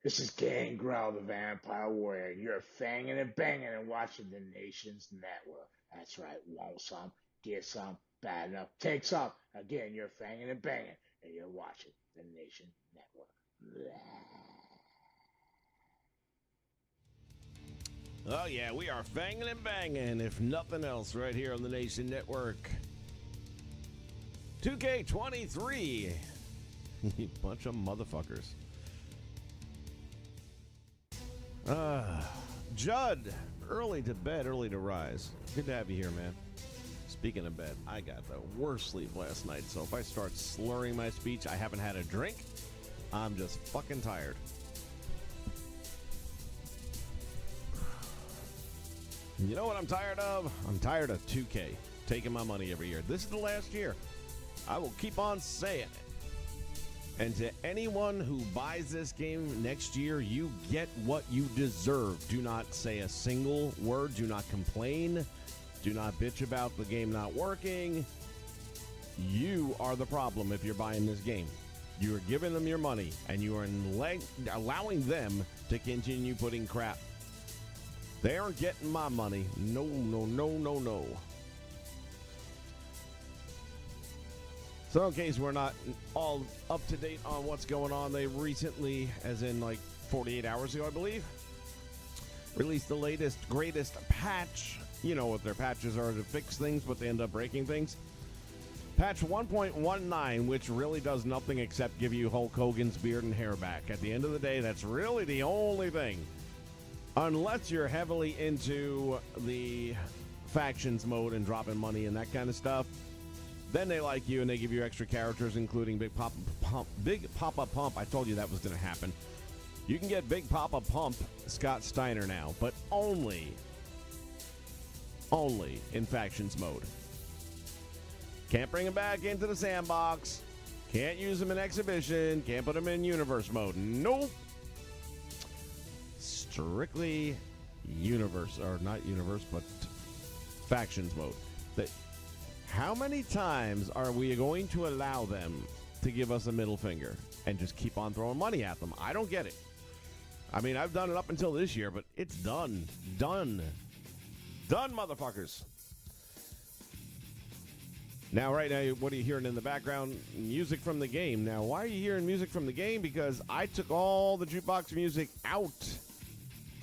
This is Gangrel, the Vampire Warrior. You're fanging and banging and watching the Nation's Network. That's right. Want some? Get some? Bad enough? Take some. Again, you're fanging and banging and you're watching the Nation Network. Oh, yeah, we are fanging and banging, if nothing else, right here on the Nation Network. 2K23. You bunch of motherfuckers. Judd, early to bed, early to rise. Good to have you here, man. Speaking of bed, I got the worst sleep last night, so if I start slurring my speech, I haven't had a drink, I'm just fucking tired. You know what I'm tired of? I'm tired of 2K taking my money every year. This is the last year. I will keep on saying it. And to anyone who buys this game next year, you get what you deserve. Do not say a single word. Do not complain. Do not bitch about the game not working. You are the problem if you're buying this game. You are giving them your money, and you are allowing them to continue putting crap. They aren't getting my money. No, no, no, no, no. So in case we're not all up to date on what's going on, they recently, as in like 48 hours ago, I believe, released the latest, greatest patch. You know what their patches are to fix things, but they end up breaking things. Patch 1.19, which really does nothing except give you Hulk Hogan's beard and hair back. At the end of the day, that's really the only thing. Unless you're heavily into the factions mode and dropping money and that kind of stuff, then they like you and they give you extra characters, including Big Papa Pump. Big Papa Pump, I told you that was going to happen. You can get Big Papa Pump Scott Steiner now, but only in factions mode. Can't bring him back into the sandbox. Can't use him in exhibition. Can't put him in universe mode. Nope. Strictly universe, or not universe, but factions mode. How many times are we going to allow them to give us a middle finger and just keep on throwing money at them? I don't get it. I mean, I've done it up until this year, but it's done. Done, motherfuckers. Now, right now, what are you hearing in the background? Music from the game. Now, why are you hearing music from the game? Because I took all the jukebox music out,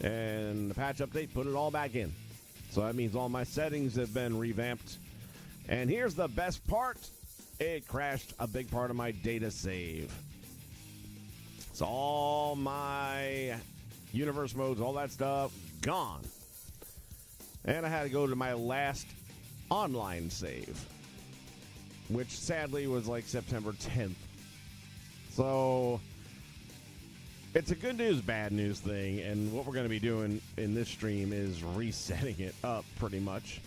and the patch update put it all back in. So that means all my settings have been revamped. And here's the best part. It crashed a big part of my data save. So all my universe modes, all that stuff, gone. And I had to go to my last online save, which sadly was like September 10th. So it's a good news, bad news thing. And what we're going to be doing in this stream is resetting it up pretty much.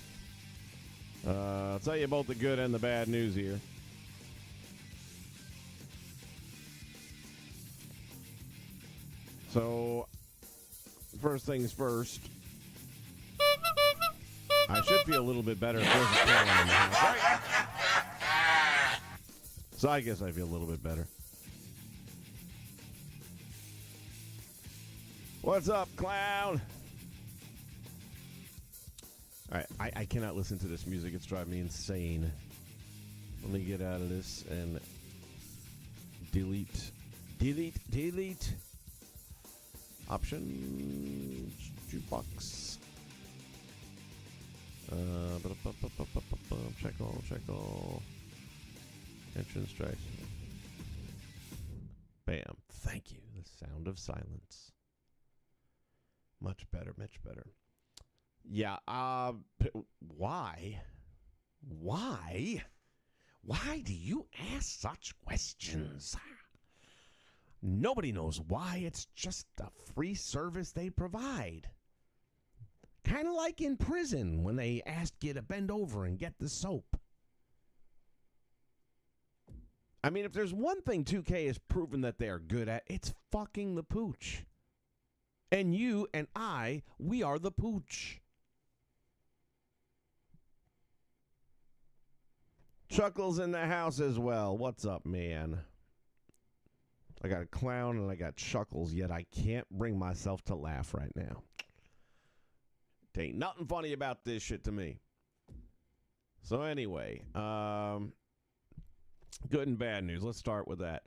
I'll tell you both the good and the bad news here. So, first things first. I should feel a little bit better if there's a clown in the house, right? So I guess I feel a little bit better. What's up, clown? All right, I cannot listen to this music. It's driving me insane. Let me get out of this and delete. Options, jukebox. Check all. Entrance tracks. Bam. Thank you. The sound of silence. Much better, much better. Yeah, why? Why? Why do you ask such questions? Nobody knows why. It's just a free service they provide. Kind of like in prison when they ask you to bend over and get the soap. I mean, if there's one thing 2K has proven that they are good at, it's fucking the pooch. And you and I, we are the pooch. Chuckles in the house as well. What's up, man? I got a clown and I got chuckles, yet I can't bring myself to laugh right now. It ain't nothing funny about this shit to me. So anyway, good and bad news. Let's start with that.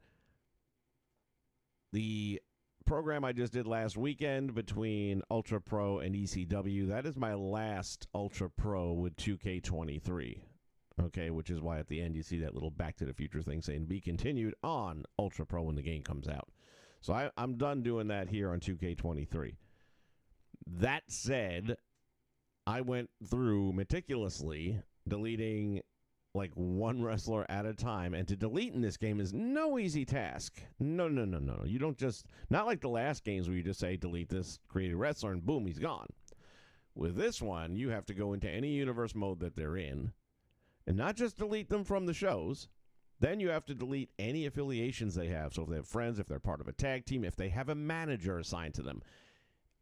The program I just did last weekend between Ultra Pro and ECW, that is my last Ultra Pro with 2K23. Okay, which is why at the end you see that little Back to the Future thing saying be continued on Ultra Pro when the game comes out. So I'm done doing that here on 2K23. That said, I went through meticulously deleting like one wrestler at a time, and to delete in this game is no easy task. No. You don't just, not like the last games where you just say delete this created wrestler and boom, he's gone. With this one, you have to go into any universe mode that they're in, and not just delete them from the shows. Then you have to delete any affiliations they have. So if they have friends, if they're part of a tag team, if they have a manager assigned to them,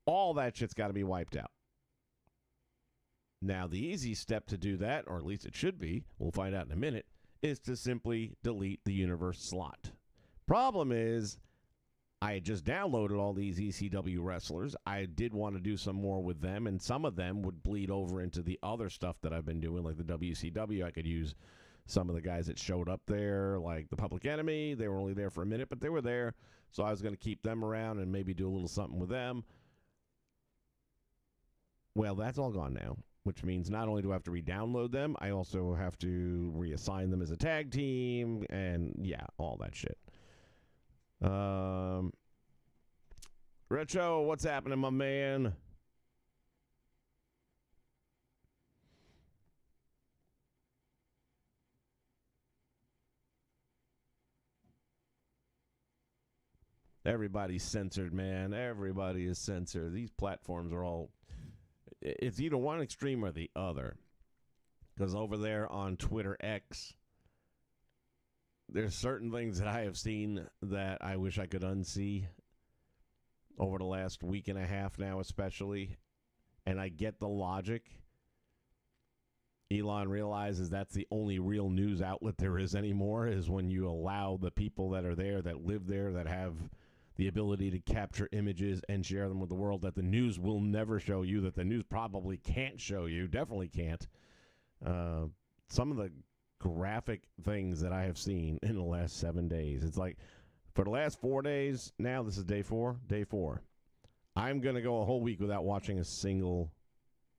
all that shit's got to be wiped out. Now, the easy step to do that, or at least it should be, we'll find out in a minute, is to simply delete the universe slot. Problem is, I had just downloaded all these ECW wrestlers. I did want to do some more with them, and some of them would bleed over into the other stuff that I've been doing, like the WCW. I could use some of the guys that showed up there, like the Public Enemy. They were only there for a minute, but they were there, so I was going to keep them around and maybe do a little something with them. Well, that's all gone now, which means not only do I have to re-download them, I also have to reassign them as a tag team, and yeah, all that shit. Retro, what's happening, my man? Everybody's censored, man. Everybody is censored. These platforms are all... It's either one extreme or the other. Because over there on Twitter X, there's certain things that I have seen that I wish I could unsee over the last week and a half now, especially. And I get the logic. Elon realizes that's the only real news outlet there is anymore, is when you allow the people that are there, that live there, that have the ability to capture images and share them with the world that the news will never show you, that the news probably can't show you, definitely can't. Some of the graphic things that I have seen in the last 7 days. It's like, for the last 4 days, now this is day four, I'm going to go a whole week without watching a single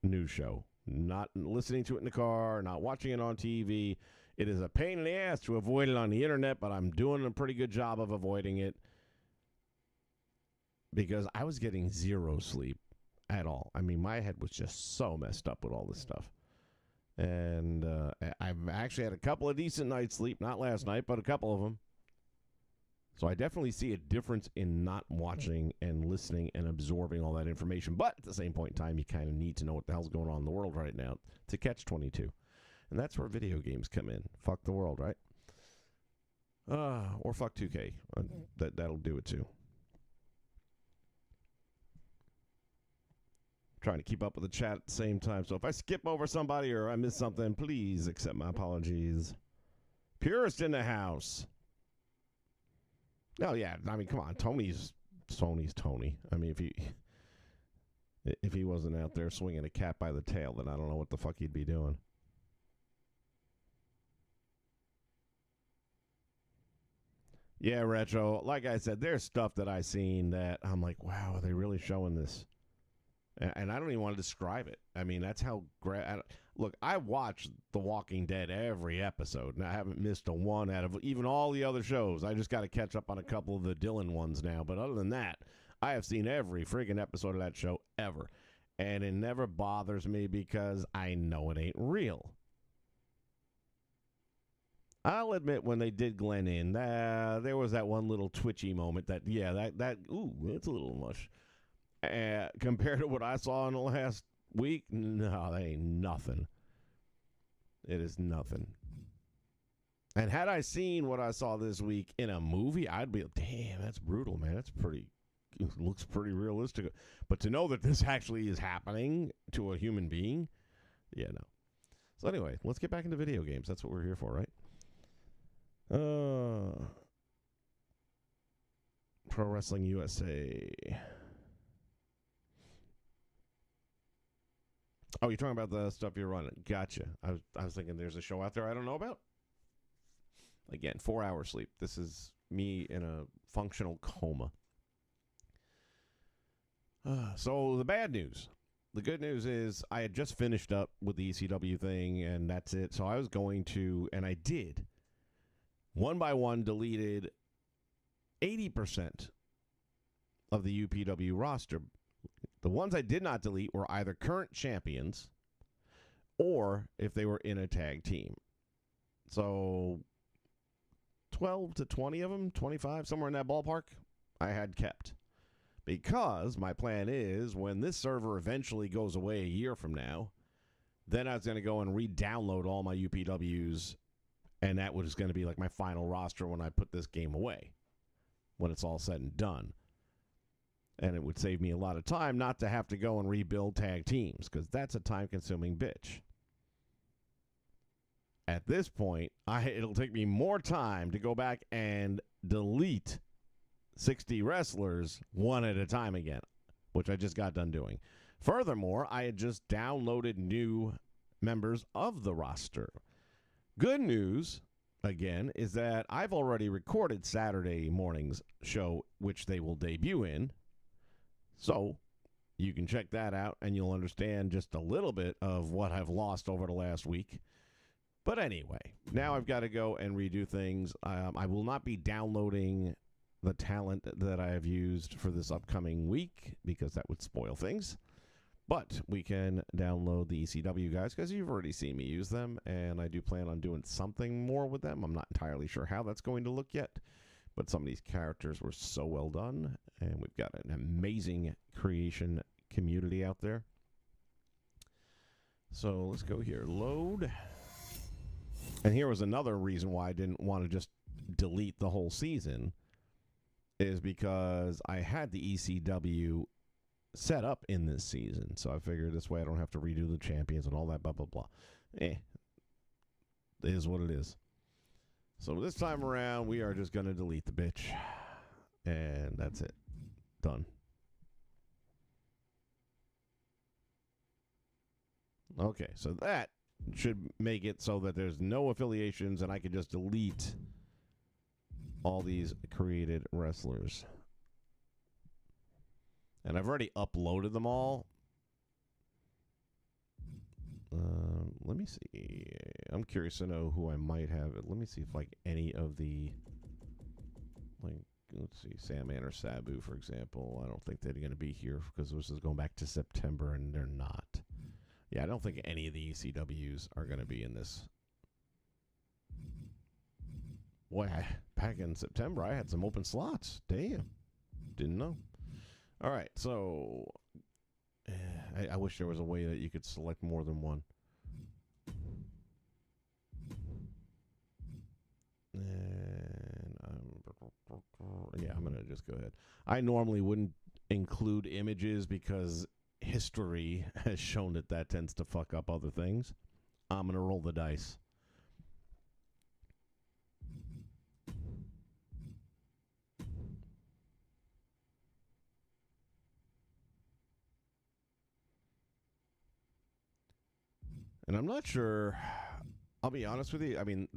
news show. Not listening to it in the car, not watching it on TV. It is a pain in the ass to avoid it on the internet, but I'm doing a pretty good job of avoiding it because I was getting zero sleep at all. I mean, my head was just so messed up with all this stuff. And I've actually had a couple of decent nights sleep, not last night, but a couple of them. So I definitely see a difference in not watching and listening and absorbing all that information. But at the same point in time, you kind of need to know what the hell's going on in the world right now to catch 22. And that's where video games come in. Fuck the world, right? Or fuck 2K. That'll do it too. Trying to keep up with the chat at the same time. So if I skip over somebody or I miss something, please accept my apologies. Purist in the house. Oh, yeah. I mean, come on. Tony's Tony. I mean, if he wasn't out there swinging a cat by the tail, then I don't know what the fuck he'd be doing. Yeah, Retro. Like I said, there's stuff that I've seen that I'm like, wow, are they really showing this? And I don't even want to describe it. I mean, that's how... Look, I watch The Walking Dead every episode, and I haven't missed a one out of even all the other shows. I just got to catch up on a couple of the Dylan ones now. But other than that, I have seen every friggin' episode of that show ever. And it never bothers me because I know it ain't real. I'll admit when they did Glenn in, there was that one little twitchy moment that ooh, that's a little much. Compared to what I saw in the last week, no, that ain't nothing. It is nothing. And had I seen what I saw this week in a movie, I'd be like, damn, that's brutal, man. It looks pretty realistic. But to know that this actually is happening to a human being, yeah, no. So anyway, let's get back into video games. That's what we're here for, right? Pro Wrestling USA. Oh, you're talking about the stuff you're running. Gotcha. I was thinking there's a show out there I don't know about. Again, 4 hours sleep. This is me in a functional coma. So the bad news. The good news is I had just finished up with the ECW thing, and that's it. So I was going to, and I did, one by one deleted 80% of the UPW roster. The ones I did not delete were either current champions or if they were in a tag team. So 12 to 20 of them, 25, somewhere in that ballpark, I had kept. Because my plan is when this server eventually goes away a year from now, then I was going to go and re-download all my UPWs, and that was going to be like my final roster when I put this game away, when it's all said and done. And it would save me a lot of time not to have to go and rebuild tag teams, because that's a time-consuming bitch. At this point, it'll take me more time to go back and delete 60 wrestlers one at a time again, which I just got done doing. Furthermore, I had just downloaded new members of the roster. Good news, again, is that I've already recorded Saturday morning's show, which they will debut in. So you can check that out, and you'll understand just a little bit of what I've lost over the last week. But anyway, now I've got to go and redo things. I will not be downloading the talent that I have used for this upcoming week because that would spoil things. But we can download the ECW guys because you've already seen me use them, and I do plan on doing something more with them. I'm not entirely sure how that's going to look yet, but some of these characters were so well done, and we've got an amazing creation community out there. So let's go here. Load. And here was another reason why I didn't want to just delete the whole season, is because I had the ECW set up in this season. So I figured this way I don't have to redo the champions and all that, blah, blah, blah. It is what it is. So this time around, we are just going to delete the bitch. And that's it. Done. Okay, so that should make it so that there's no affiliations and I can just delete all these created wrestlers. And I've already uploaded them all. Let me see. I'm curious to know who I might have. Let me see if like any of the, like, let's see, Sandman or Sabu, for example. I don't think they're going to be here because this is going back to September, and they're not. Yeah, I don't think any of the ECWs are going to be in this. Boy, back in September, I had some open slots. Damn. Didn't know. All right, so I wish there was a way that you could select more than one. And I'm going to just go ahead. I normally wouldn't include images because history has shown that tends to fuck up other things. I'm going to roll the dice. And I'm not sure, I'll be honest with you, I mean,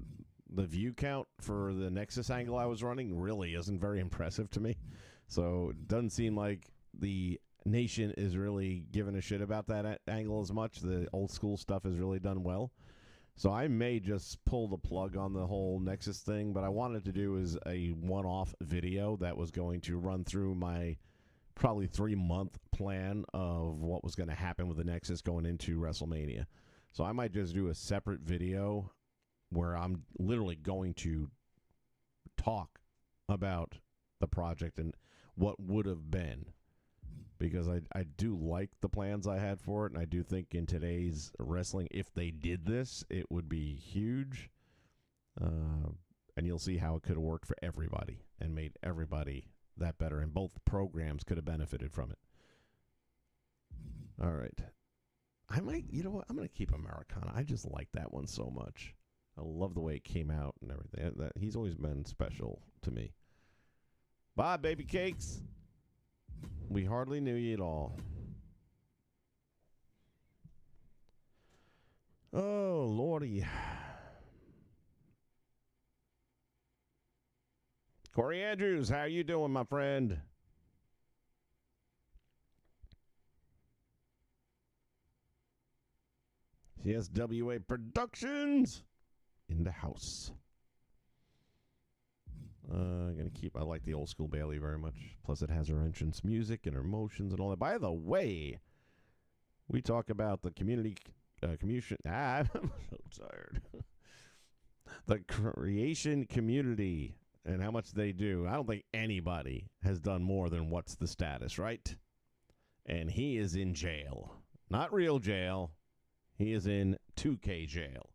the view count for the Nexus angle I was running really isn't very impressive to me. So it doesn't seem like the nation is really giving a shit about that angle as much. The old school stuff has really done well. So I may just pull the plug on the whole Nexus thing, but I wanted to do is a one-off video that was going to run through my probably 3-month plan of what was going to happen with the Nexus going into WrestleMania. So I might just do a separate video where I'm literally going to talk about the project and what would have been. Because I do like the plans I had for it, and I do think in today's wrestling, if they did this, it would be huge. And you'll see how it could have worked for everybody and made everybody that better, and both programs could have benefited from it. All right. I might, you know what, I'm going to keep Americana. I just like that one so much. I love the way it came out and everything. He's always been special to me. Bye, baby cakes. We hardly knew you at all. Oh, Lordy. Corey Andrews, how you doing, my friend? CSWA Productions in the house. I like the old school Bailey very much. Plus, it has her entrance music and her motions and all that. By the way, we talk about the community. I'm so tired. The creation community and how much they do. I don't think anybody has done more than What's the Status, right? And he is in jail. Not real jail. He is in 2K jail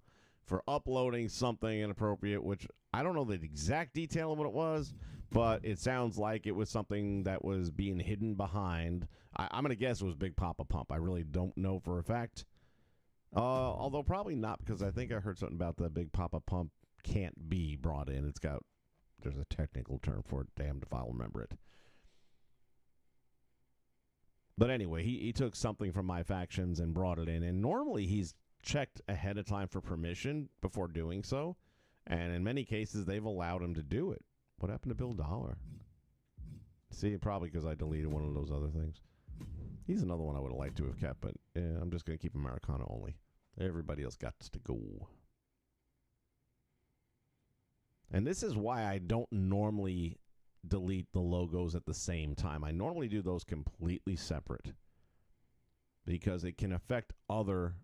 for uploading something inappropriate, which I don't know the exact detail of what it was, but it sounds like it was something that was being hidden behind. I'm going to guess it was Big Papa Pump. I really don't know for a fact. Although probably not, because I think I heard something about the Big Papa Pump can't be brought in. There's a technical term for it. Damned if I'll remember it. But anyway, he took something from my factions and brought it in. And normally he's checked ahead of time for permission before doing so. And in many cases, they've allowed him to do it. What happened to Bill Dollar? See, probably because I deleted one of those other things. He's another one I would have liked to have kept, but yeah, I'm just going to keep Americana only. Everybody else got to go. And this is why I don't normally delete the logos at the same time. I normally do those completely separate because it can affect other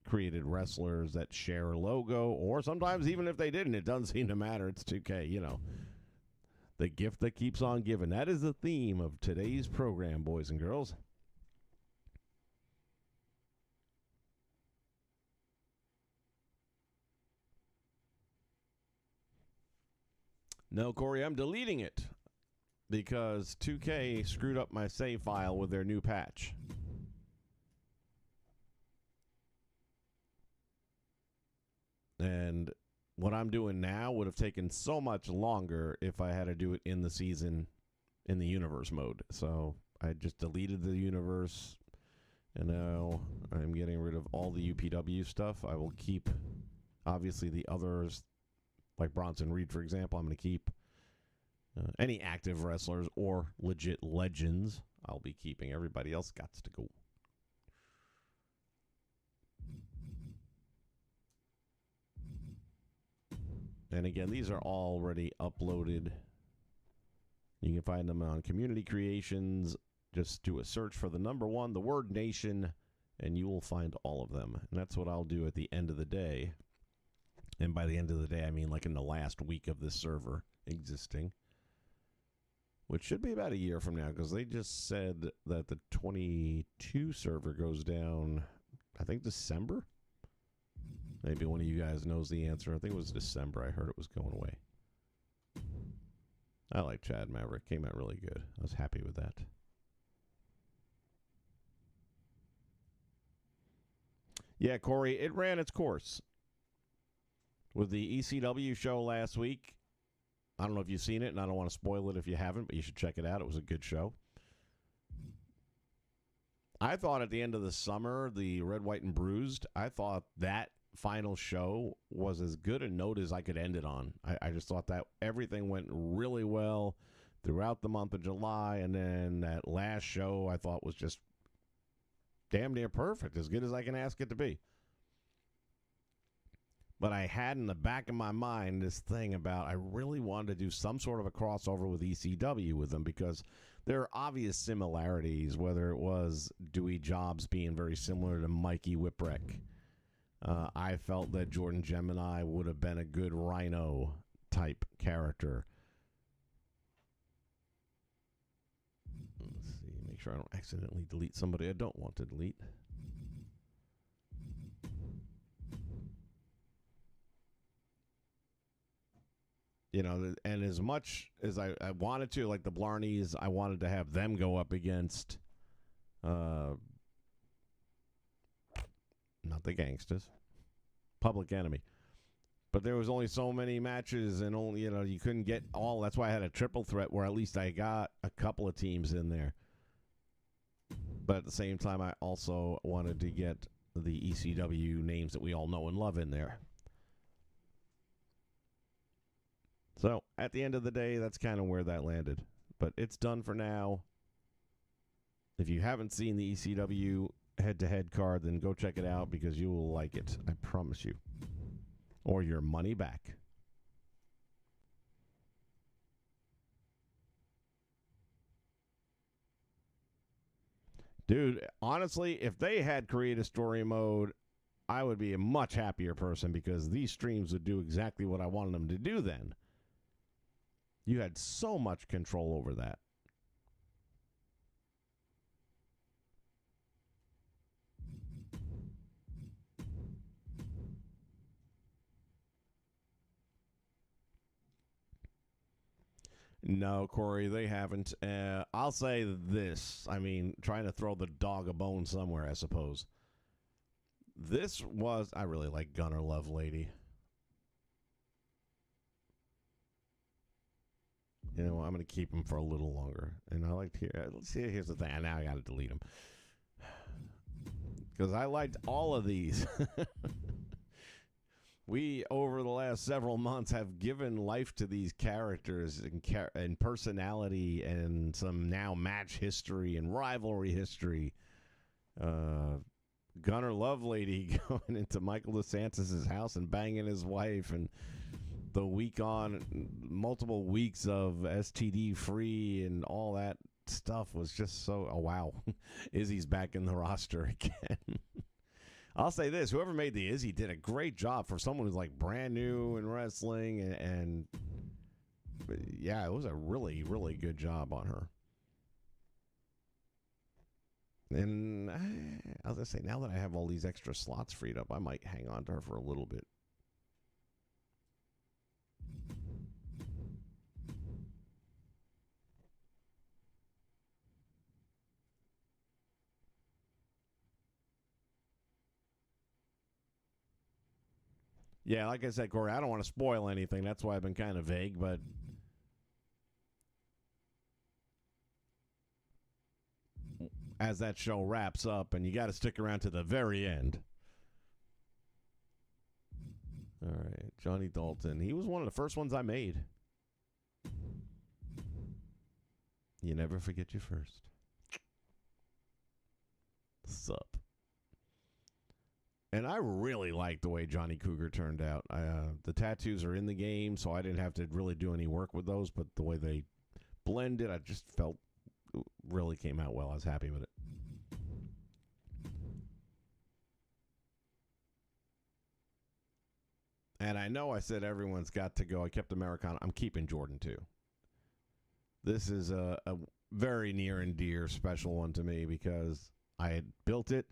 created wrestlers that share a logo, or sometimes even if they didn't, it doesn't seem to matter. It's 2K, you know. The gift that keeps on giving. That is the theme of today's program, boys and girls. No, Corey, I'm deleting it because 2K screwed up my save file with their new patch. And what I'm doing now would have taken so much longer if I had to do it in the season, in the universe mode. So I just deleted the universe, and now I'm getting rid of all the UPW stuff. I will keep, obviously, the others, like Bronson Reed, for example. I'm going to keep any active wrestlers or legit legends. I'll be keeping. Everybody else got to go. And again, these are already uploaded. You can find them on Community Creations. Just do a search for the number one, the word nation, and you will find all of them. And that's what I'll do at the end of the day. And by the end of the day, I mean like in the last week of this server existing, which should be about a year from now, because they just said that the 22 server goes down, I think, December. Maybe one of you guys knows the answer. I think it was December. I heard it was going away. I like Chad Maverick. Came out really good. I was happy with that. Yeah, Corey, it ran its course. With the ECW show last week, I don't know if you've seen it, and I don't want to spoil it if you haven't, but you should check it out. It was a good show. I thought at the end of the summer, the Red, White, and Bruised, I thought that final show was as good a note as I could end it on. I just thought that everything went really well throughout the month of July, and then that last show I thought was just damn near perfect, as good as I can ask it to be. But I had in the back of my mind this thing about I really wanted to do some sort of a crossover with ECW with them, because there are obvious similarities, whether it was Dewey Jobs being very similar to Mikey Whipwreck. I felt that Jordan Gemini would have been a good Rhino type character. Let's see, make sure I don't accidentally delete somebody I don't want to delete. You know, and as much as I wanted to, like the Blarneys, I wanted to have them go up against, not the Gangsters, Public Enemy. But there was only so many matches, and only you couldn't get all. That's why I had a triple threat where at least I got a couple of teams in there. But at the same time, I also wanted to get the ECW names that we all know and love in there. So at the end of the day, that's kind of where that landed. But it's done for now. If you haven't seen the ECW head-to-head card, then go check it out because you will like it. I promise you. Or your money back. Dude, honestly, if they had creative story mode, I would be a much happier person because these streams would do exactly what I wanted them to do then. You had so much control over that. No, Corey, they haven't. I'll say this. I mean, trying to throw the dog a bone somewhere, I suppose. I really like Gunner Lovelady. I'm going to keep him for a little longer. And I liked let's see, here's the thing. Now I got to delete him. Because I liked all of these. We, over the last several months, have given life to these characters and personality and some now match history and rivalry history. Gunner Lovelady going into Michael DeSantis' house and banging his wife, and the multiple weeks of STD free and all that stuff was just so, oh wow, Izzy's back in the roster again. I'll say this, whoever made the Izzy did a great job for someone who's like brand new in wrestling, and yeah, it was a really, really good job on her. And I was going to say, now that I have all these extra slots freed up, I might hang on to her for a little bit. Yeah, like I said, Corey, I don't want to spoil anything. That's why I've been kind of vague, but as that show wraps up, and you got to stick around to the very end. All right, Johnny Dalton. He was one of the first ones I made. You never forget your first. Sup. And I really liked the way Johnny Cougar turned out. The tattoos are in the game, so I didn't have to really do any work with those, but the way they blended, I just felt really came out well. I was happy with it. And I know I said everyone's got to go. I kept Americana. I'm keeping Jordan, too. This is a very near and dear special one to me because I had built it.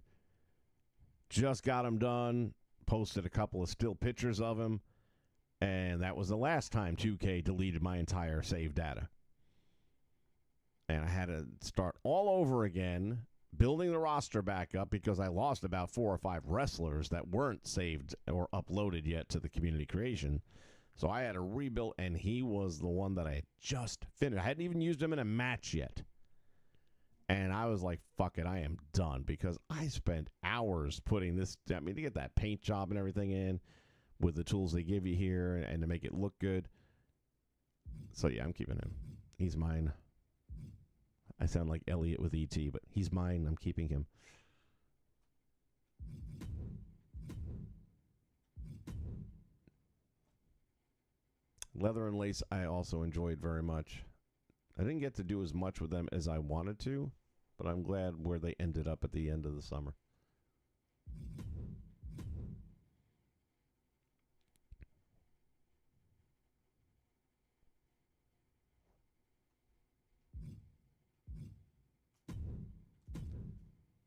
Just got him done, posted a couple of still pictures of him, and that was the last time 2K deleted my entire save data. And I had to start all over again, building the roster back up because I lost about 4 or 5 wrestlers that weren't saved or uploaded yet to the community creation. So I had to rebuild, and he was the one that I had just finished. I hadn't even used him in a match yet. And I was like, fuck it, I am done. Because I spent hours putting this, to get that paint job and everything in with the tools they give you here and to make it look good. So, yeah, I'm keeping him. He's mine. I sound like Elliot with E.T., but he's mine. I'm keeping him. Leather and Lace, I also enjoyed very much. I didn't get to do as much with them as I wanted to. But I'm glad where they ended up at the end of the summer.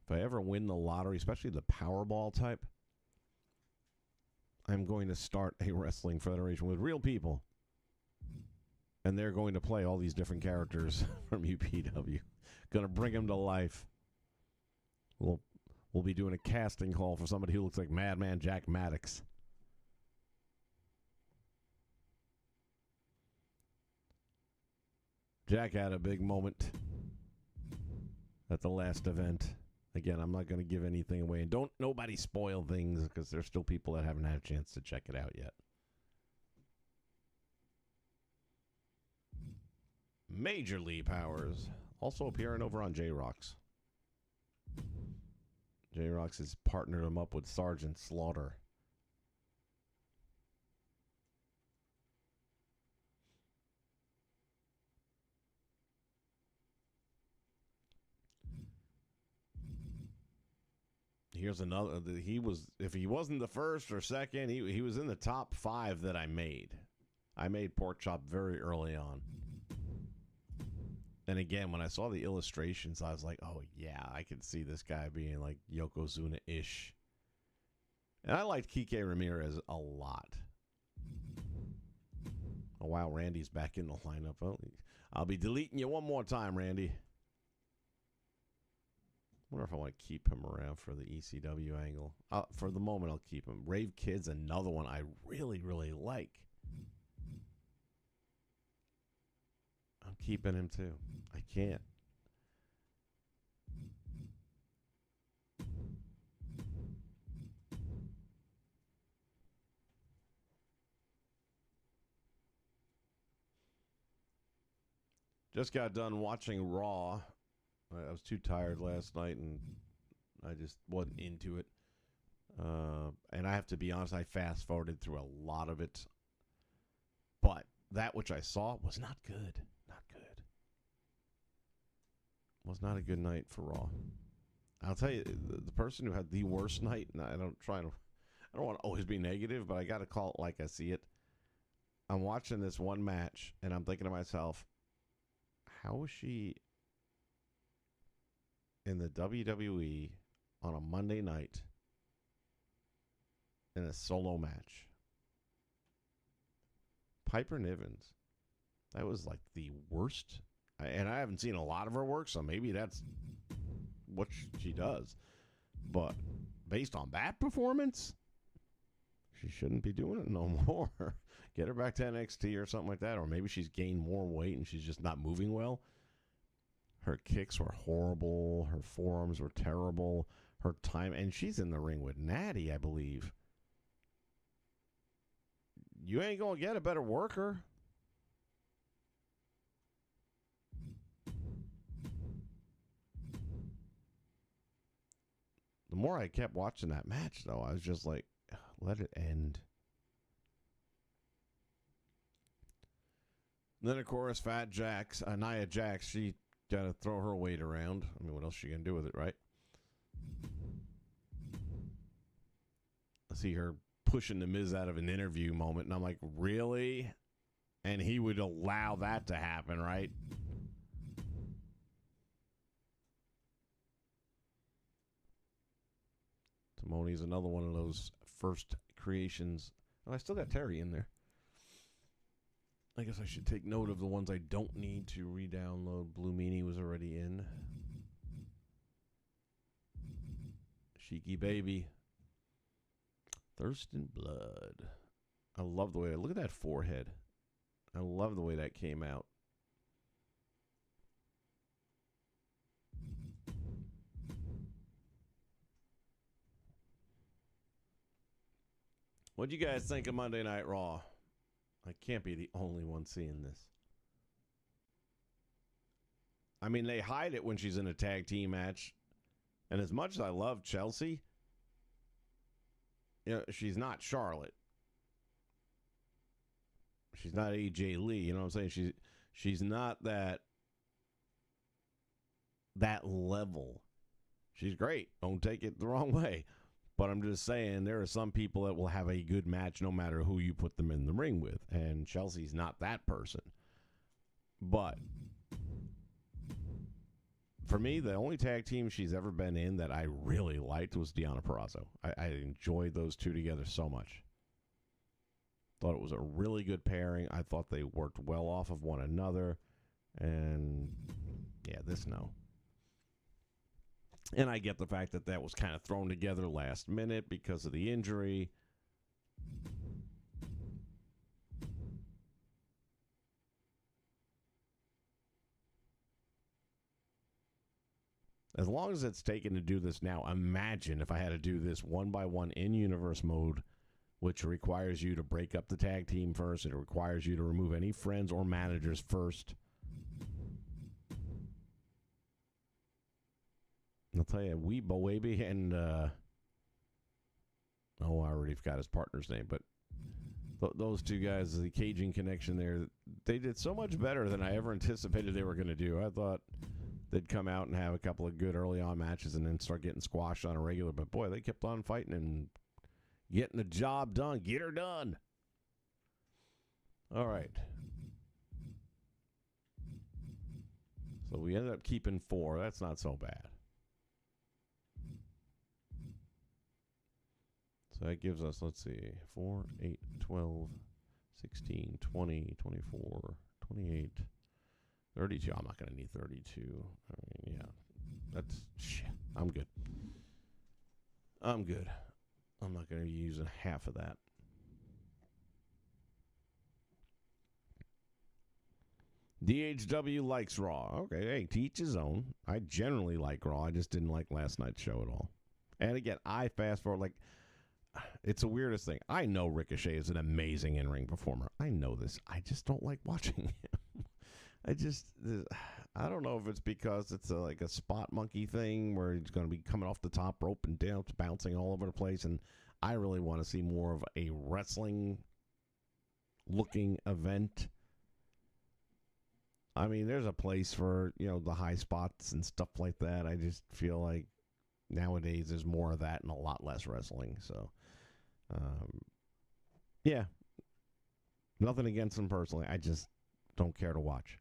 If I ever win the lottery, especially the Powerball type, I'm going to start a wrestling federation with real people. And they're going to play all these different characters from UPW. Going to bring them to life. We'll be doing a casting call for somebody who looks like Madman Jack Maddox. Jack had a big moment at the last event. Again, I'm not going to give anything away. And don't nobody spoil things because there's still people that haven't had a chance to check it out yet. Major Lee Powers also appearing over on J-Rocks. J-Rocks has partnered him up with Sergeant Slaughter. Here's another. He was, if he wasn't the first or second, he was in the top 5 that I made. I made Pork Chop very early on. And again, when I saw the illustrations, I was like, oh, yeah, I could see this guy being like Yokozuna-ish. And I liked Kike Ramirez a lot. Oh, wow, Randy's back in the lineup. Oh, I'll be deleting you one more time, Randy. I wonder if I want to keep him around for the ECW angle. For the moment, I'll keep him. Rave Kid's another one I really, really like. I'm keeping him too. I can't. Just got done watching Raw. I was too tired last night, and I just wasn't into it. And I have to be honest, I fast-forwarded through a lot of it. But that which I saw was not good. Not good. Was not a good night for Raw. I'll tell you, the person who had the worst night, and I don't want to always be negative, but I got to call it like I see it. I'm watching this one match, and I'm thinking to myself, how is she in the WWE on a Monday night in a solo match? Piper Nivens. That was like the worst. And I haven't seen a lot of her work, so maybe that's what she does. But based on that performance, she shouldn't be doing it no more. Get her back to NXT or something like that. Or maybe she's gained more weight and she's just not moving well. Her kicks were horrible. Her forearms were terrible. Her time, and she's in the ring with Natty, I believe. You ain't going to get a better worker. The more I kept watching that match, though, I was just like, let it end. Then, of course, Fat Jax, Nia Jax, she got to throw her weight around. I mean, what else is she going to do with it, right? I see her pushing the Miz out of an interview moment, and I'm like, really? And he would allow that to happen, right? Timoni's another one of those first creations. Oh, I still got Terry in there. I guess I should take note of the ones I don't need to re-download. Blue Meanie was already in. Sheiky Baby. Thirst and Blood. I love the way look at that forehead. I love the way that came out. What'd you guys think of Monday Night Raw? I can't be the only one seeing this. I mean, they hide it when she's in a tag team match. And as much as I love Chelsea, you know, she's not Charlotte. She's not AJ Lee. You know what I'm saying? She's not that level. She's great. Don't take it the wrong way. But I'm just saying there are some people that will have a good match no matter who you put them in the ring with. And Chelsea's not that person. But for me, the only tag team she's ever been in that I really liked was Deonna Purrazzo. I enjoyed those two together so much. Thought it was a really good pairing. I thought they worked well off of one another. And yeah, this no. And I get the fact that that was kind of thrown together last minute because of the injury. As long as it's taken to do this now, imagine if I had to do this one by one in universe mode, which requires you to break up the tag team first. It requires you to remove any friends or managers first. I'll tell you, Weebo Waby and I already forgot his partner's name, but those two guys, the Cajun Connection there, they did so much better than I ever anticipated they were going to do. I thought they'd come out and have a couple of good early on matches and then start getting squashed on a regular, but boy, they kept on fighting and getting the job done. Get her done. All right. So we ended up keeping 4. That's not so bad. So that gives us, let's see, 4, 8, 12, 16, 20, 24, 28, 32. I'm not going to need 32. I mean, yeah. That's, shit. I'm good. I'm good. I'm not going to be using half of that. DHW likes Raw. Okay, hey, to each his own. I generally like Raw. I just didn't like last night's show at all. And again, I fast forward, like, it's the weirdest thing. I know Ricochet is an amazing in-ring performer. I know this. I just don't like watching him. I don't know if it's because it's like a spot monkey thing where he's going to be coming off the top rope and down, bouncing all over the place. And I really want to see more of a wrestling-looking event. I mean, there's a place for, the high spots and stuff like that. I just feel like nowadays there's more of that and a lot less wrestling. So, yeah. Nothing against him personally. I just don't care to watch.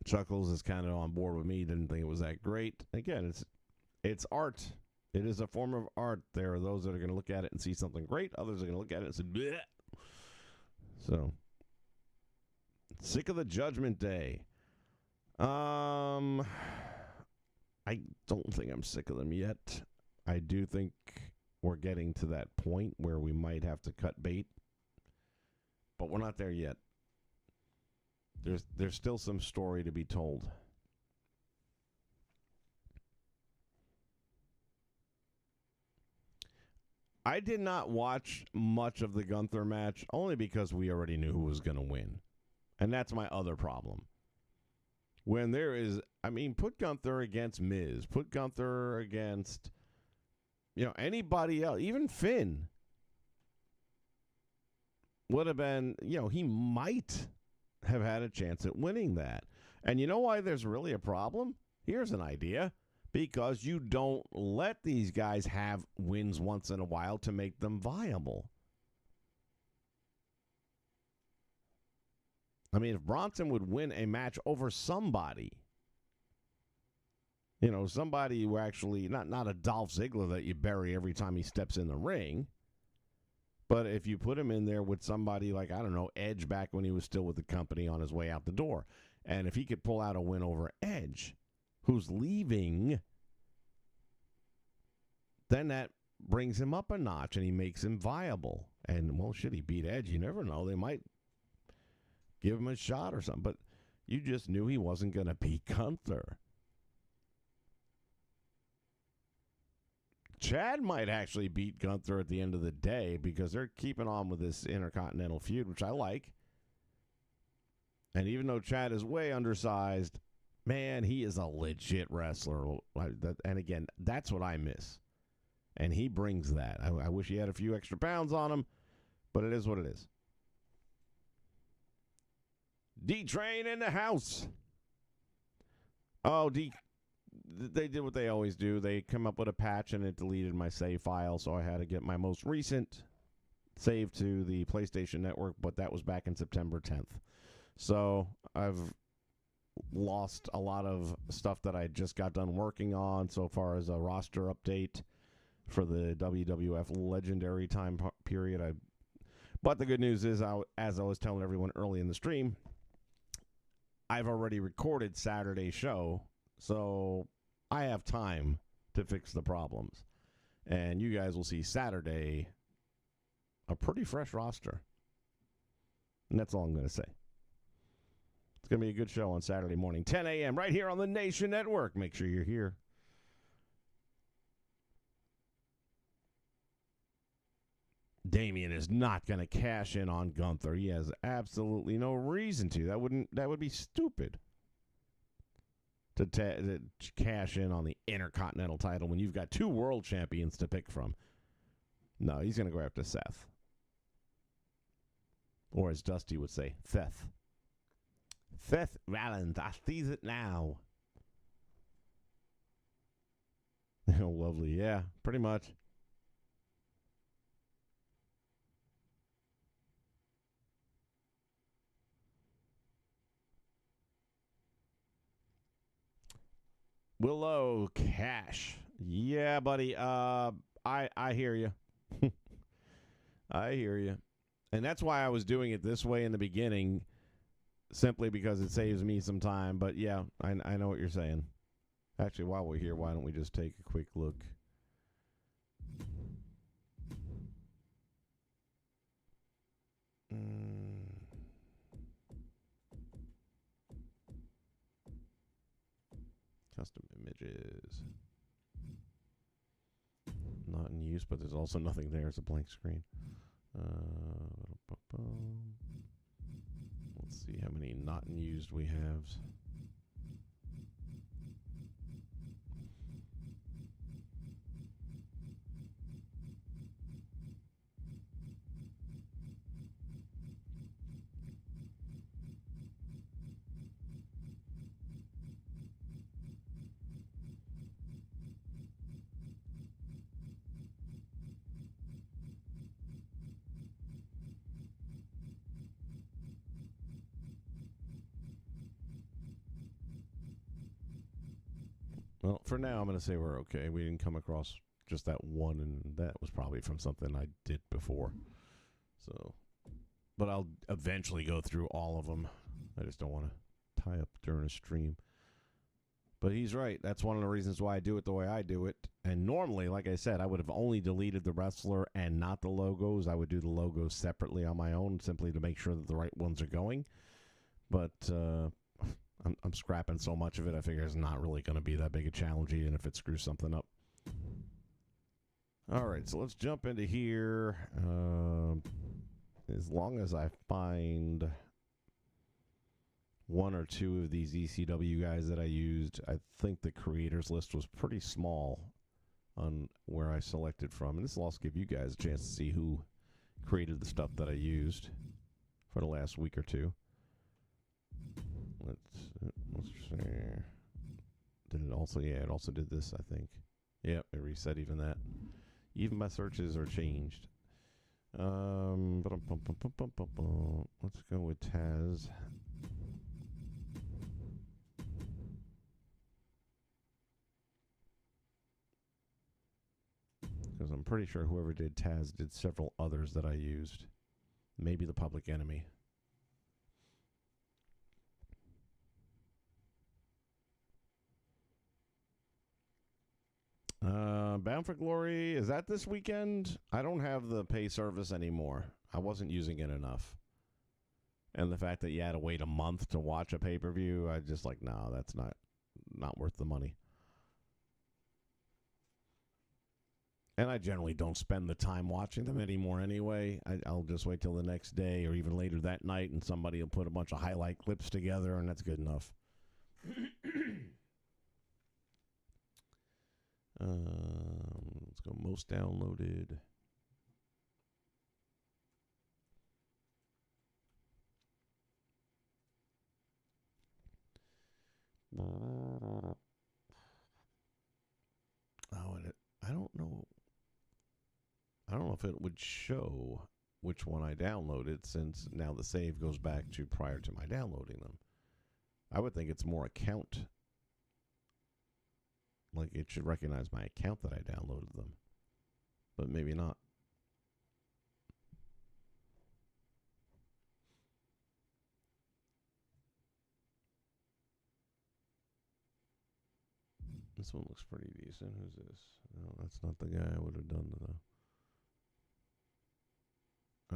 Chuckles is kind of on board with me. Didn't think it was that great. Again, it's art. It is a form of art. There are those that are going to look at it and see something great. Others are going to look at it and say, bleh. So, sick of the Judgment Day. I don't think I'm sick of them yet. I do think we're getting to that point where we might have to cut bait, but we're not there yet. There's still some story to be told. I did not watch much of the Gunther match only because we already knew who was going to win. And that's my other problem. When there is, put Gunther against Miz, put Gunther against, anybody else, even Finn would have been, he might have had a chance at winning that. And you know why there's really a problem? Here's an idea. Because you don't let these guys have wins once in a while to make them viable. If Bronson would win a match over somebody, somebody who actually, not a Dolph Ziggler that you bury every time he steps in the ring, but if you put him in there with somebody like, I don't know, Edge back when he was still with the company on his way out the door, and if he could pull out a win over Edge, who's leaving, then that brings him up a notch and he makes him viable. And, well, shit, he beat Edge. You never know. They might give him a shot or something. But you just knew he wasn't going to beat Gunther. Chad might actually beat Gunther at the end of the day because they're keeping on with this Intercontinental feud, which I like. And even though Chad is way undersized, man, he is a legit wrestler. And again, that's what I miss. And he brings that. I wish he had a few extra pounds on him, but it is what it is. D-Train in the house. Oh, they did what they always do. They come up with a patch and it deleted my save file, so I had to get my most recent save to the PlayStation Network, but that was back in September 10th. So I've lost a lot of stuff that I just got done working on so far as a roster update for the WWF Legendary time period. But the good news is, as I was telling everyone early in the stream, I've already recorded Saturday's show, so I have time to fix the problems. And you guys will see Saturday a pretty fresh roster. And that's all I'm going to say. It's going to be a good show on Saturday morning, 10 a.m., right here on the Nation Network. Make sure you're here. Damian is not going to cash in on Gunther. He has absolutely no reason to. That would be stupid to cash in on the Intercontinental title when you've got two world champions to pick from. No, he's going to go after Seth. Or as Dusty would say, Theth. Seth Rollins, I sees it now. Oh, lovely. Yeah, pretty much. Willow Cash. Yeah, buddy. I hear you. I hear you. And that's why I was doing it this way in the beginning, simply because it saves me some time. But yeah, I know what you're saying. Actually, while we're here, why don't we just take a quick look? Custom images. Not in use, but there's also nothing there. It's a blank screen. Let's see how many not in used we have. Well, for now, I'm going to say we're okay. We didn't come across just that one, and that was probably from something I did before. So, but I'll eventually go through all of them. I just don't want to tie up during a stream. But he's right. That's one of the reasons why I do it the way I do it. And normally, like I said, I would have only deleted the wrestler and not the logos. I would do the logos separately on my own, simply to make sure that the right ones are going. But I'm scrapping so much of it, I figure it's not really going to be that big a challenge, even if it screws something up. All right, so let's jump into here. As long as I find one or two of these ECW guys that I used, I think the creators list was pretty small on where I selected from. And this will also give you guys a chance to see who created the stuff that I used for the last week or two. Let's see. Did it also? Yeah, it also did this, I think. Yep, it reset even that. Even my searches are changed. Let's go with Taz. Because I'm pretty sure whoever did Taz did several others that I used. Maybe the Public Enemy. Bound for Glory, is that this weekend? I don't have the pay service anymore. I wasn't using it enough. And the fact that you had to wait a month to watch a pay-per-view, I just like, no, that's not worth the money. And I generally don't spend the time watching them anymore anyway. I'll just wait till the next day or even later that night, and somebody will put a bunch of highlight clips together, and that's good enough. Let's go most downloaded. Oh, and I don't know. I don't know if it would show which one I downloaded, since now the save goes back to prior to my downloading them. I would think it's more account. Like, it should recognize my account that I downloaded them. But maybe not. This one looks pretty decent. Who's this? No, that's not the guy I would have done, though.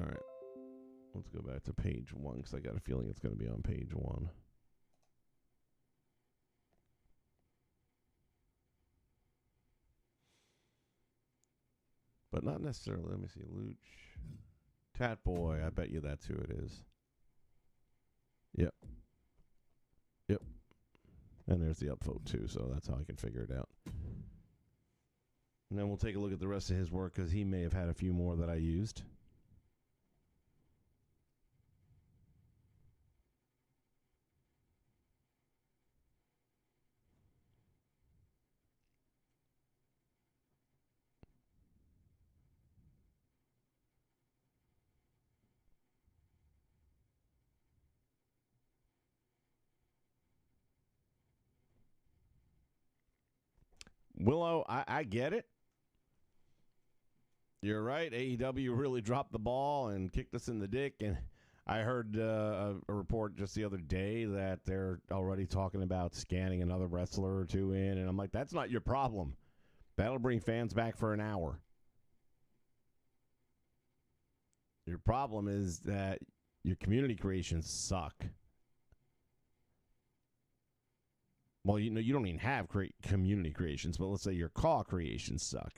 All right. Let's go back to page 1 because I got a feeling it's going to be on page 1. But not necessarily. Let me see. Luch. Tat Boy. I bet you that's who it is. Yep. Yep. And there's the upvote too, so that's how I can figure it out. And then we'll take a look at the rest of his work because he may have had a few more that I used. Willow, I get it. You're right. AEW really dropped the ball and kicked us in the dick. And I heard a report just the other day that they're already talking about scanning another wrestler or two in. And I'm like, that's not your problem. That'll bring fans back for an hour. Your problem is that your community creations suck. Well, you know, you don't even have community creations, but let's say your CAW creations suck.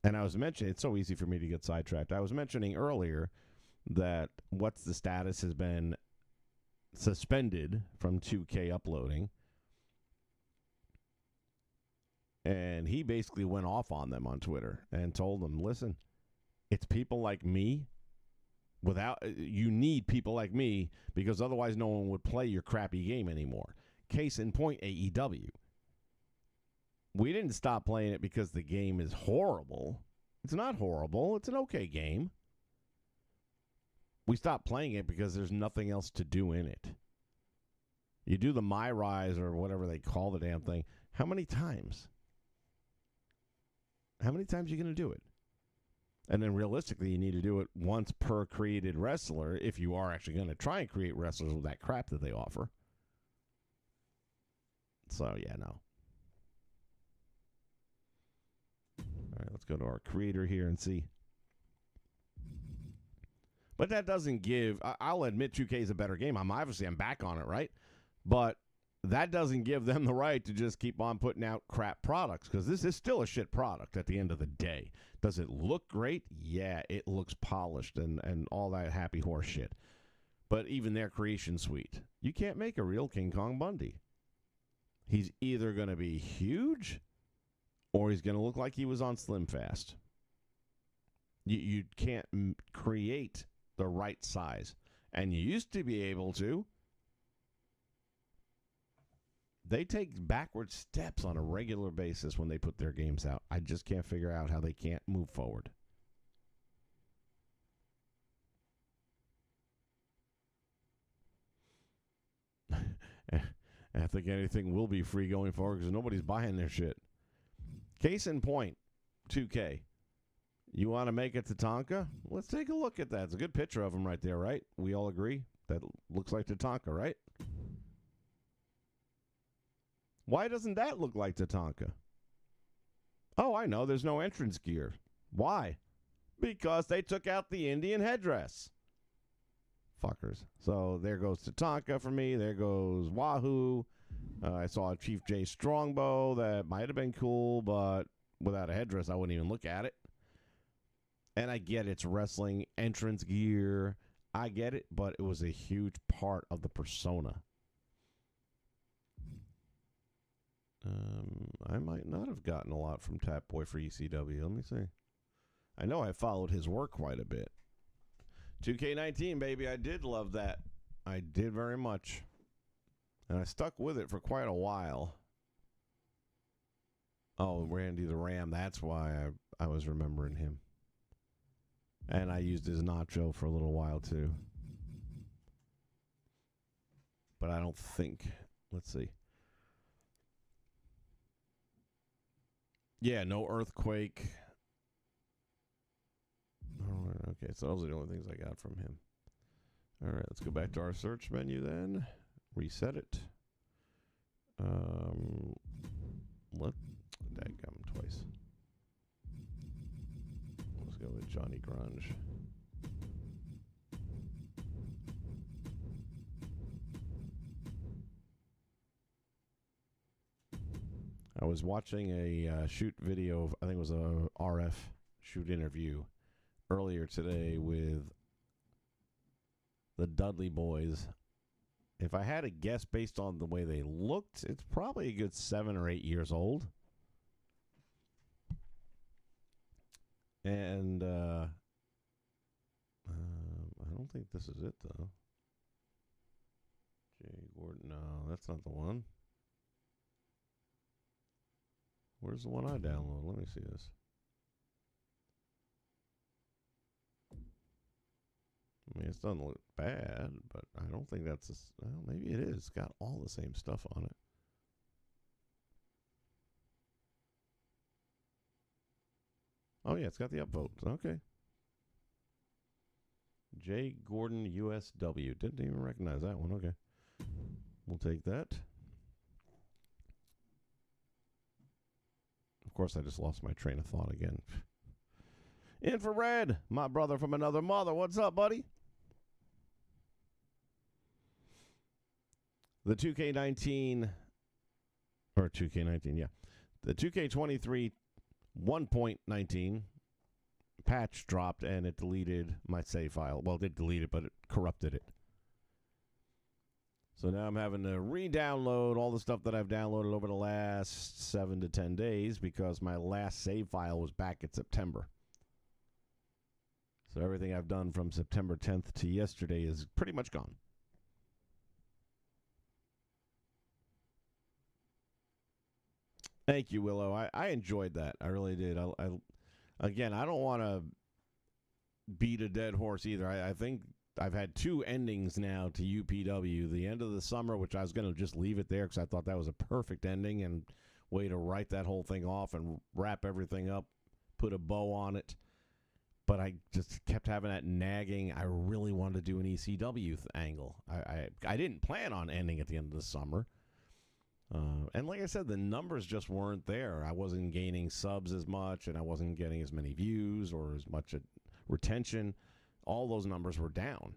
And I was mentioning, it's so easy for me to get sidetracked. I was mentioning earlier that What's the Status has been suspended from 2K uploading. And he basically went off on them on Twitter and told them, listen, it's people like me. You need people like me because otherwise no one would play your crappy game anymore. Case in point, AEW. We didn't stop playing it because the game is horrible. It's not horrible. It's an okay game. We stopped playing it because there's nothing else to do in it. You do the My Rise or whatever they call the damn thing. How many times? How many times are you going to do it? And then realistically, you need to do it once per created wrestler if you are actually going to try and create wrestlers with that crap that they offer. So, yeah, no. All right, let's go to our creator here and see. But that doesn't give... I'll admit 2K is a better game. I'm back on it, right? But that doesn't give them the right to just keep on putting out crap products because this is still a shit product at the end of the day. Does it look great? Yeah, it looks polished and all that happy horse shit. But even their creation suite, you can't make a real King Kong Bundy. He's either going to be huge or he's going to look like he was on Slim Fast. You can't create the right size. And you used to be able to. They take backward steps on a regular basis when they put their games out. I just can't figure out how they can't move forward. I think anything will be free going forward because nobody's buying their shit. Case in point, 2K. You want to make it to Tatanka? Let's take a look at that. It's a good picture of him right there, right? We all agree? That looks like Tatanka, right? Why doesn't that look like Tatanka? Oh, I know. There's no entrance gear. Why? Because they took out the Indian headdress. Fuckers. So there goes Tatanka for me. There goes Wahoo. I saw a Chief J Strongbow that might have been cool, but without a headdress, I wouldn't even look at it. And I get it's wrestling entrance gear. I get it, but it was a huge part of the persona. I might not have gotten a lot from Tap Boy for ECW. Let me see. I know I followed his work quite a bit. 2K19, baby. I did love that. I did very much. And I stuck with it for quite a while. Oh, Randy the Ram. That's why I was remembering him. And I used his Nacho for a little while, too. But I don't think... Let's see. Yeah, no Earthquake. Oh, okay, so those are the only things I got from him. All right, let's go back to our search menu then. Reset it. What? Dadgum twice. Let's go with Johnny Grunge. I was watching a shoot video of, I think it was a RF shoot interview earlier today with the Dudley Boys. If I had to guess based on the way they looked, it's probably a good 7 or 8 years old. And I don't think this is it, though. Jay Gordon, no, that's not the one. Where's the one I downloaded? Let me see this. I mean, it doesn't look bad, but I don't think that's... well, maybe it is. It's got all the same stuff on it. Oh, yeah, it's got the upvotes. Okay. Jay Gordon USW. Didn't even recognize that one. Okay. We'll take that. Of course, I just lost my train of thought again. Infrared, my brother from another mother. What's up, buddy? The 2K19, or 2K19, yeah. The 2K23 1.19 patch dropped and it deleted my save file. Well, it did delete it, but it corrupted it. So now I'm having to re-download all the stuff that I've downloaded over the last 7 to 10 days because my last save file was back in September. So everything I've done from September 10th to yesterday is pretty much gone. Thank you, Willow. I enjoyed that. I really did. Again, I don't want to beat a dead horse either. I think I've had 2 endings now to UPW. The end of the summer, which I was going to just leave it there because I thought that was a perfect ending and way to write that whole thing off and wrap everything up, put a bow on it. But I just kept having that nagging. I really wanted to do an ECW angle. I didn't plan on ending at the end of the summer. And like I said, the numbers just weren't there. I wasn't gaining subs as much, and I wasn't getting as many views or as much retention. All those numbers were down.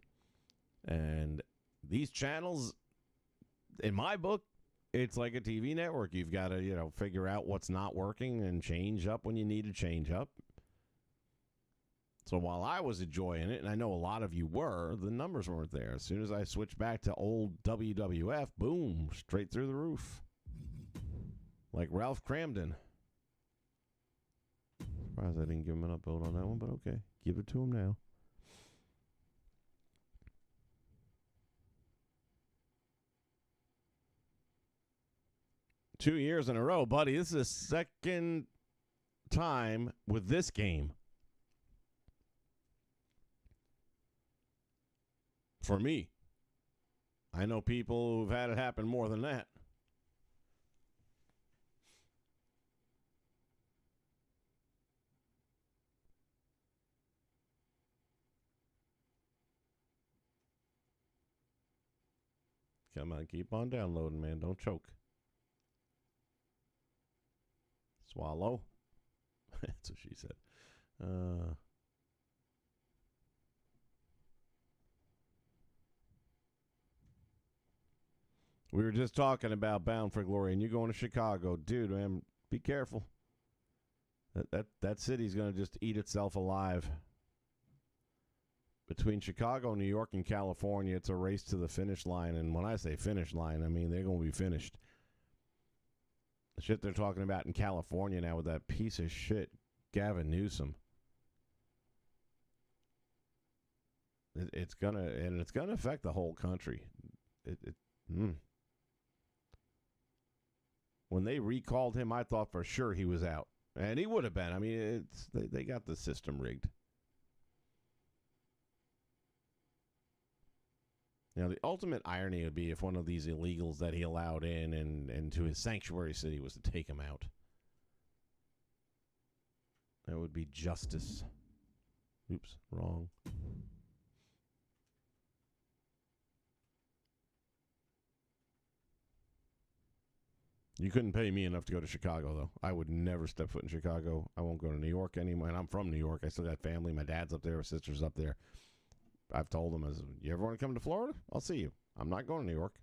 And these channels, in my book, it's like a TV network. You've got to, figure out what's not working and change up when you need to change up. So while I was enjoying it, and I know a lot of you were, the numbers weren't there. As soon as I switched back to old WWF, boom, straight through the roof. Like Ralph Cramden. Surprised I didn't give him an upvote on that one, but okay. Give it to him now. Two years in a row, buddy. This is the second time with this game. For me. I know people who've had it happen more than that. Come on, keep on downloading, man. Don't choke. Swallow. That's what she said. We were just talking about Bound for Glory, and you're going to Chicago. Dude, man, be careful. That city's going to just eat itself alive. Between Chicago, New York, and California, it's a race to the finish line. And when I say finish line, I mean they're going to be finished. The shit they're talking about in California now with that piece of shit, Gavin Newsom. It's gonna affect the whole country. When they recalled him, I thought for sure he was out, and he would have been. I mean, they got the system rigged. Now, the ultimate irony would be if one of these illegals that he allowed in and to his sanctuary city was to take him out. That would be justice. Oops, wrong. You couldn't pay me enough to go to Chicago, though. I would never step foot in Chicago. I won't go to New York anymore. And I'm from New York. I still got family. My dad's up there. My sister's up there. I've told them, you ever want to come to Florida? I'll see you. I'm not going to New York.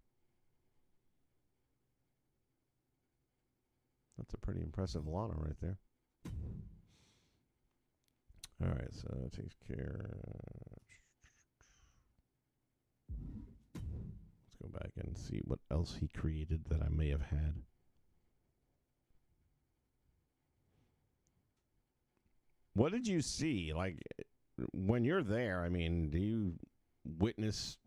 That's a pretty impressive Lana right there. All right, so that takes care. Let's go back and see what else he created that I may have had. What did you see? Like, when you're there, I mean, do you witness?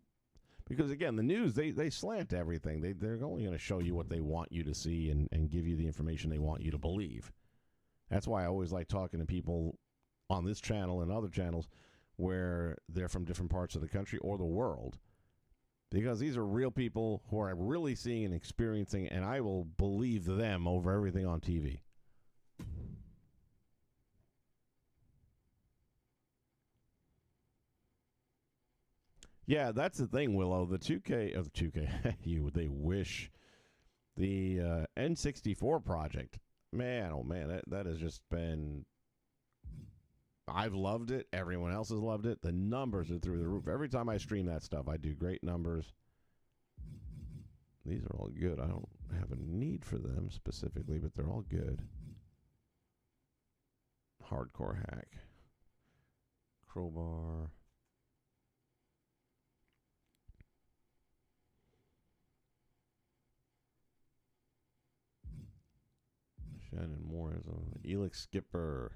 Because, again, the news, they slant everything. They're only going to show you what they want you to see and give you the information they want you to believe. That's why I always like talking to people on this channel and other channels where they're from different parts of the country or the world. Because these are real people who are really seeing and experiencing, and I will believe them over everything on TV. Yeah, that's the thing, Willow. The 2K of 2K, they wish the N64 project. Man, oh man, that has just been. I've loved it. Everyone else has loved it. The numbers are through the roof. Every time I stream that stuff, I do great numbers. These are all good. I don't have a need for them specifically, but they're all good. Hardcore hack. Crowbar. Shannon Moore is on Elix Skipper.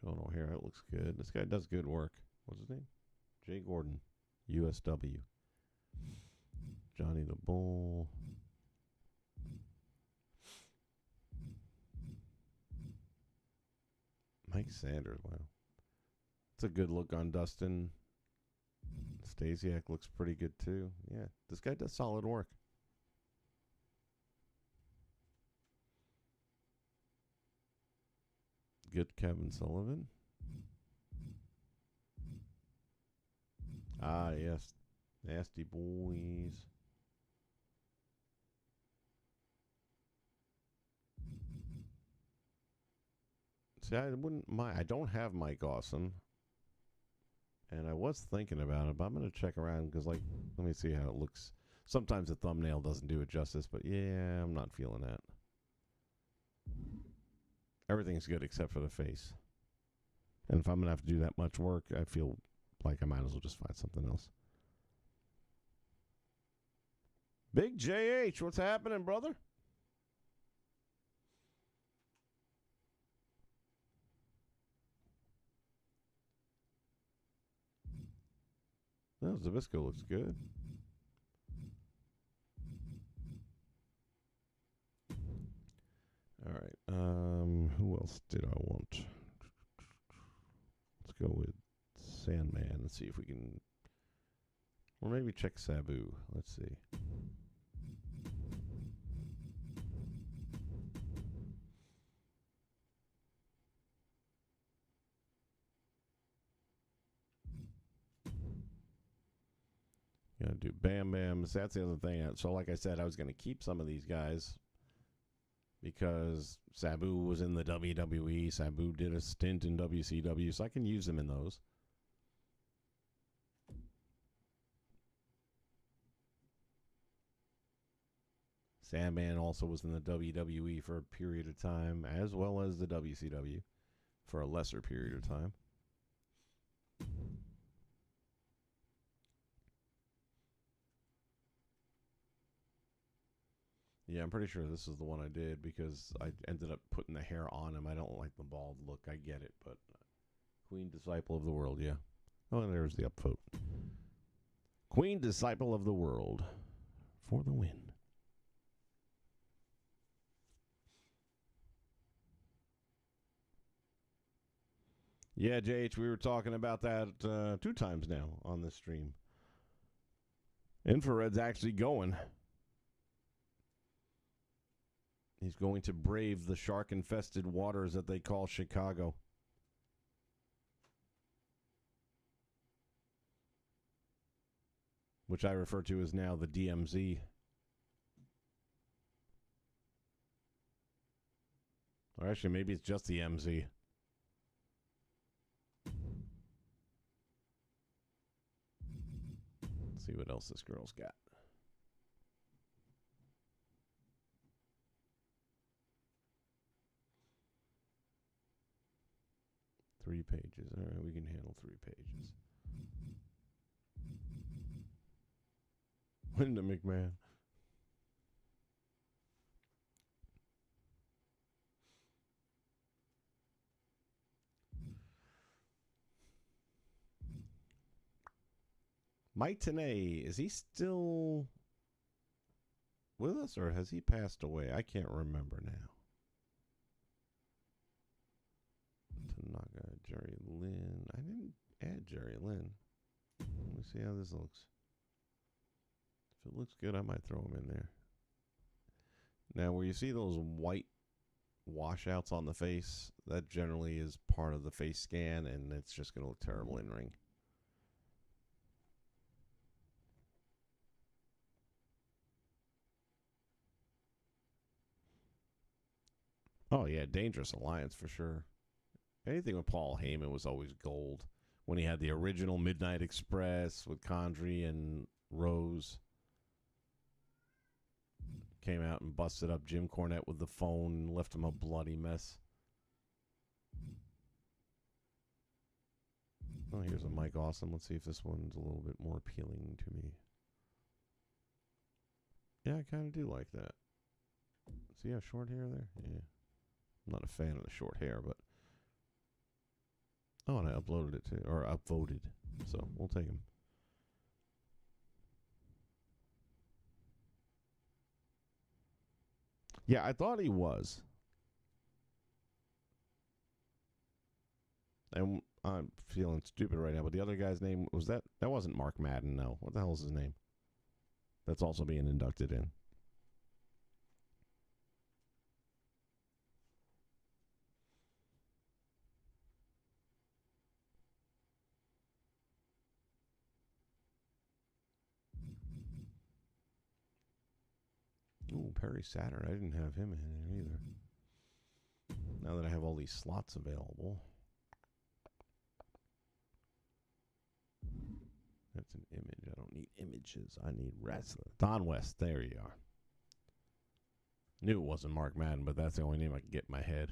Sean O'Hara, it looks good. This guy does good work. What's his name? Jay Gordon, USW. Johnny the Bull. Mike Sanders, wow. It's a good look on Dustin. Stasiak looks pretty good too. Yeah, this guy does solid work. Good Kevin Sullivan. Ah, yes. Nasty Boys. See, I wouldn't mind. I don't have Mike Awesome. And I was thinking about it, but I'm going to check around because, like, let me see how it looks. Sometimes the thumbnail doesn't do it justice, but yeah, I'm not feeling that. Everything's good except for the face. And if I'm going to have to do that much work, I feel like I might as well just find something else. Big JH, what's happening, brother? No, Zabisco looks good. All right. Who else did I want? Let's go with Sandman and see if we can. Or maybe check Sabu. Let's see. Gonna do Bam Bams. That's the other thing. So, like I said, I was gonna keep some of these guys because Sabu was in the WWE. Sabu did a stint in WCW, so I can use him in those. Sandman also was in the WWE for a period of time, as well as the WCW for a lesser period of time. Yeah, I'm pretty sure this is the one I did because I ended up putting the hair on him. I don't like the bald look. I get it, but Queen Disciple of the World, yeah. Oh, and there's the upvote. Queen Disciple of the World for the win. Yeah, JH, we were talking about that 2 times now on this stream. Infrared's actually going. He's going to brave the shark-infested waters that they call Chicago. Which I refer to as now the DMZ. Or actually, maybe it's just the MZ. Let's see what else this girl's got. Three pages. All right, we can handle 3 pages. Linda McMahon. Mike Tenay, is he still with us or has he passed away? I can't remember now. Tanaka, Jerry Lynn. I didn't add Jerry Lynn. Let me see how this looks. If it looks good, I might throw him in there. Now, where you see those white washouts on the face, that generally is part of the face scan, and it's just going to look terrible in ring. Oh, yeah, Dangerous Alliance for sure. Anything with Paul Heyman was always gold. When he had the original Midnight Express with Condrey and Rose. Came out and busted up Jim Cornette with the phone and left him a bloody mess. Oh, here's a Mike Awesome. Let's see if this one's a little bit more appealing to me. Yeah, I kind of do like that. See how short hair there? Yeah. I'm not a fan of the short hair, but... Oh, and I uploaded it too, or upvoted. So, we'll take him. Yeah, I thought he was. And I'm feeling stupid right now, but the other guy's name, was that wasn't Mark Madden, no. What the hell is his name? That's also being inducted in. Ooh, Perry Saturn. I didn't have him in there either. Now that I have all these slots available. That's an image. I don't need images. I need wrestler. Don West. There you are. Knew it wasn't Mark Madden, but that's the only name I could get in my head.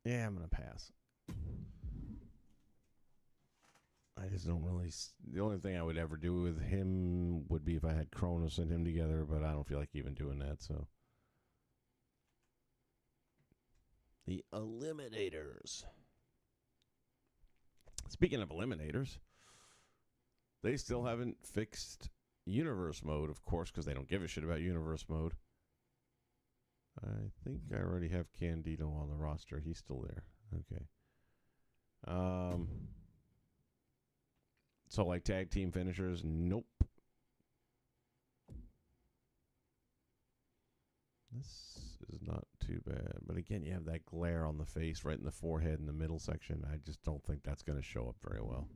Yeah, I'm going to pass. I just don't really... The only thing I would ever do with him would be if I had Kronos and him together, but I don't feel like even doing that, so... The Eliminators. Speaking of Eliminators, they still haven't fixed Universe Mode, of course, because they don't give a shit about Universe Mode. I think I already have Candido on the roster. He's still there. Okay. So, like, tag team finishers? Nope. This is not too bad. But again, you have that glare on the face right in the forehead in the middle section. I just don't think that's going to show up very well.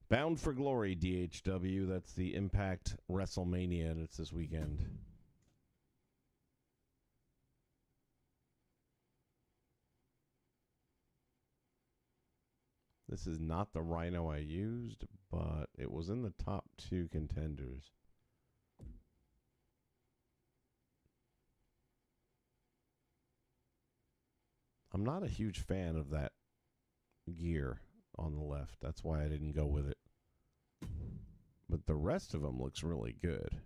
Bound for Glory, DHW. That's the Impact WrestleMania, and it's this weekend. This is not the Rhino I used, but it was in the top 2 contenders. I'm not a huge fan of that gear on the left. That's why I didn't go with it. But the rest of them looks really good.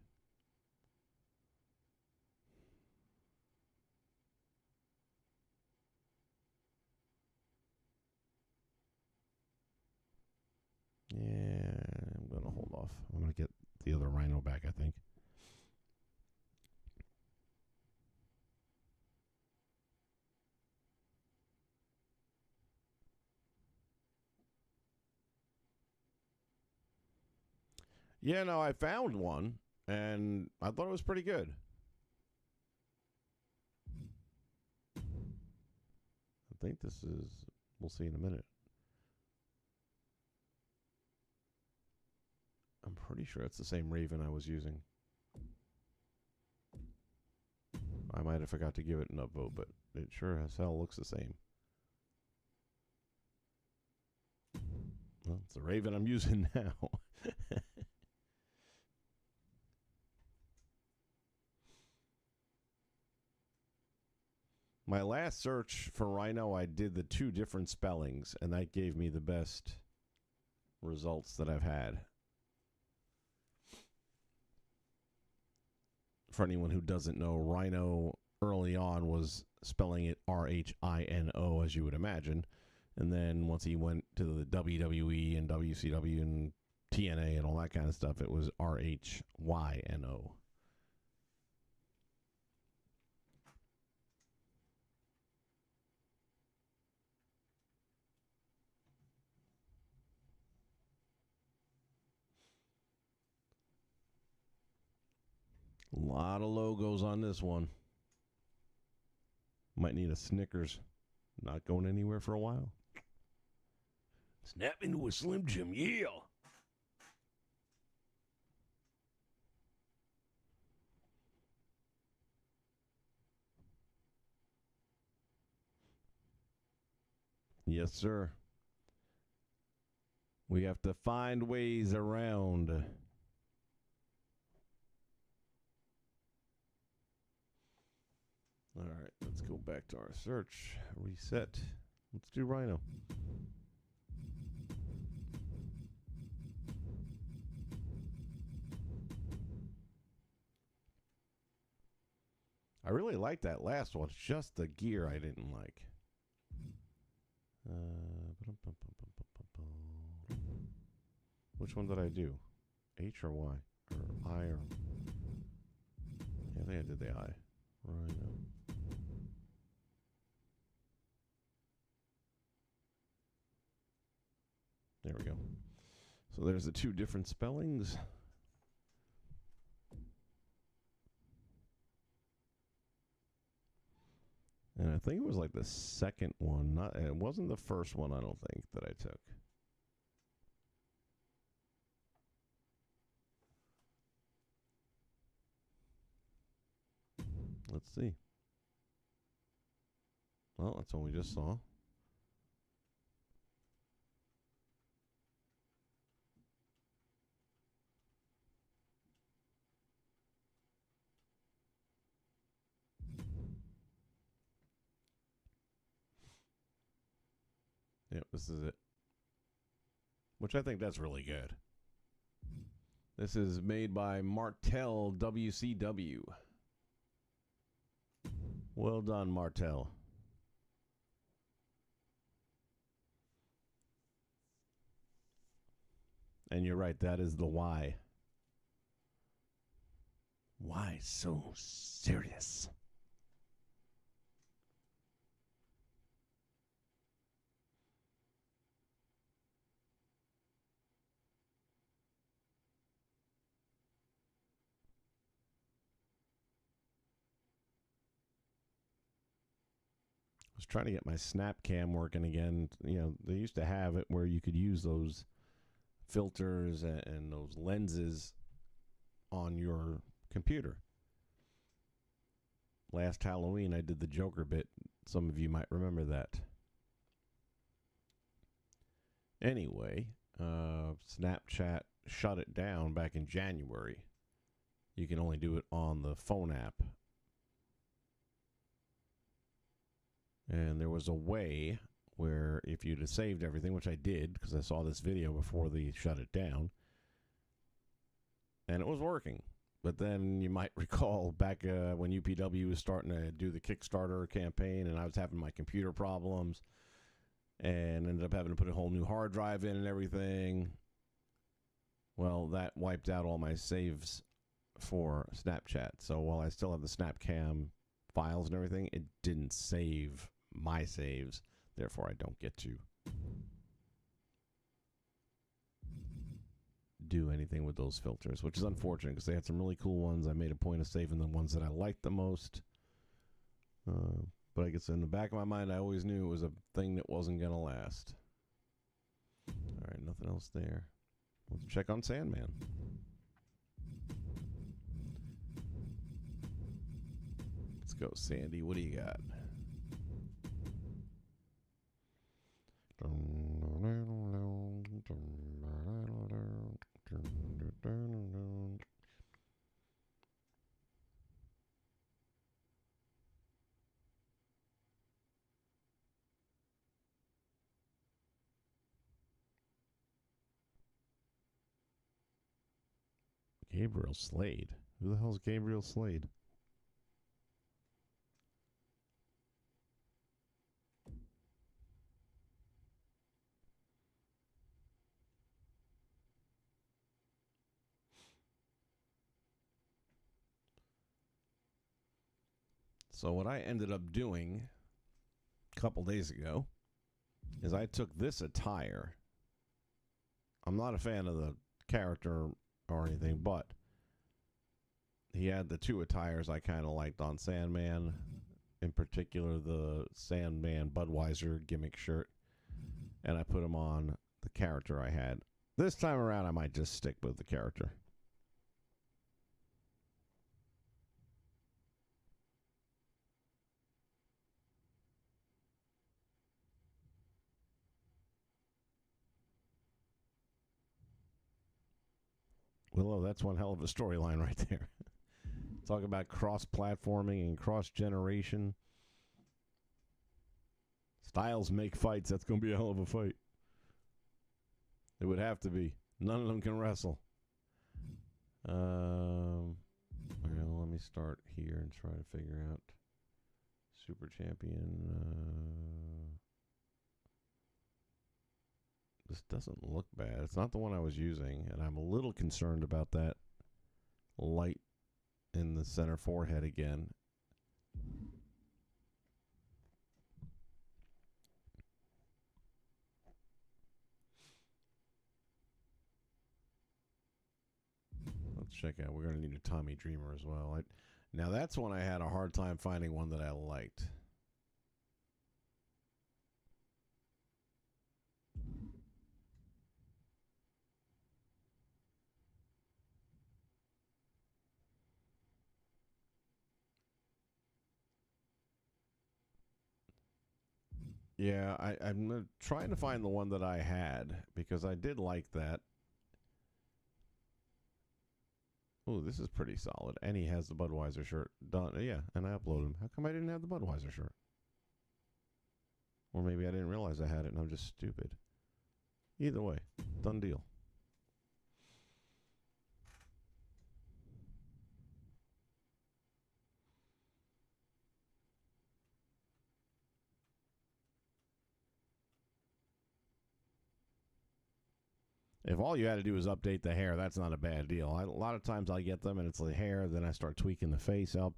Yeah, I'm going to hold off. I'm going to get the other Rhino back, I think. Yeah, no, I found one. and I thought it was pretty good. I think this is, we'll see in a minute. I'm pretty sure it's the same Raven I was using. I might have forgot to give it an upvote, but it sure as hell looks the same. Well, it's the Raven I'm using now. My last search for Rhino, I did the 2 different spellings, and that gave me the best results that I've had. For anyone who doesn't know, Rhino early on was spelling it R-H-I-N-O, as you would imagine. And then once he went to the WWE and WCW and TNA and all that kind of stuff, it was R-H-Y-N-O. A lot of logos on this one. Might need a Snickers. Not going anywhere for a while. Snap into a Slim Jim, yeah! Yes, sir. We have to find ways around. All right, let's go back to our search. Reset. Let's do Rhino. I really liked that last one. It's just the gear I didn't like. Which one did I do? H or Y? Or I or... Yeah, I think I did the I. Rhino. There we go. So there's the 2 different spellings. And I think it was like the second one. It wasn't the first one, I don't think, that I took. Let's see. Well, that's what we just saw. Yep, this is it. Which I think that's really good. This is made by Martel WCW. Well done, Martel. And you're right, that is the why. Why so serious? I was trying to get my snap cam working again. You know, they used to have it where you could use those filters and those lenses on your computer. Last Halloween, I did the Joker bit. Some of you might remember that. Anyway, Snapchat shut it down back in January. You can only do it on the phone app. And there was a way where if you'd have saved everything, which I did because I saw this video before they shut it down, and it was working. But then you might recall back when UPW was starting to do the Kickstarter campaign, and I was having my computer problems, and ended up having to put a whole new hard drive in and everything. Well, that wiped out all my saves for Snapchat. So while I still have the SnapCam files and everything, it didn't save my saves. Therefore, I don't get to do anything with those filters, which is unfortunate because they had some really cool ones. I made a point of saving the ones that I liked the most. But I guess in the back of my mind, I always knew it was a thing that wasn't going to last. All right, nothing else there. Let's check on Sandman. Let's go, Sandy. What do you got? Gabriel Slade? Who the hell's Gabriel Slade? So what I ended up doing a couple days ago is I took this attire. I'm not a fan of the character or anything, but he had the two attires I kind of liked on Sandman. In particular, the Sandman Budweiser gimmick shirt. And I put him on the character I had. This time around, I might just stick with the character. Willow, that's one hell of a storyline right there. Talk about cross-platforming and cross-generation. Styles make fights. That's going to be a hell of a fight. It would have to be. None of them can wrestle. Well, let me start here and try to figure out Super Champion. This doesn't look bad. It's not the one I was using, and I'm a little concerned about that light in the center forehead again. Let's check out. We're going to need a Tommy Dreamer as well. Now, that's one I had a hard time finding one that I liked. Yeah, I'm trying to find the one that I had because I did like that. Oh, this is pretty solid. And he has the Budweiser shirt done. Yeah, and I uploaded him. How come I didn't have the Budweiser shirt? Or maybe I didn't realize I had it and I'm just stupid. Either way, done deal. If all you had to do is update the hair, that's not a bad deal. A lot of times I get them and it's the hair, then I start tweaking the face up.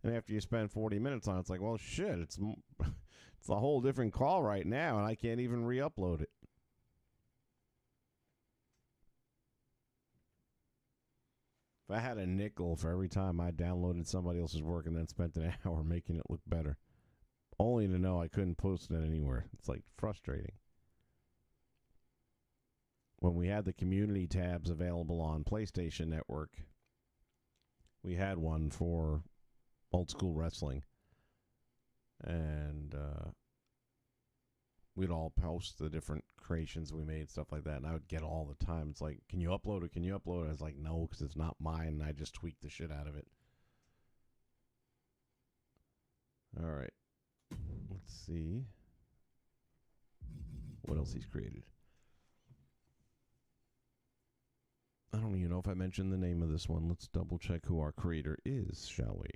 And after you spend 40 minutes on it, it's like, well, shit, it's a whole different call right now, and I can't even re-upload it. If I had a nickel for every time I downloaded somebody else's work and then spent an hour making it look better, only to know I couldn't post it anywhere. It's like frustrating. When we had the community tabs available on PlayStation Network, we had one for old school wrestling. And we'd all post the different creations we made, stuff like that. And I would get all the time. It's like, can you upload it? Can you upload it? I was like, no, because it's not mine. And I just tweaked the shit out of it. All right. Let's see what else he's created. I don't even know if I mentioned the name of this one. Let's double check who our creator is, shall we?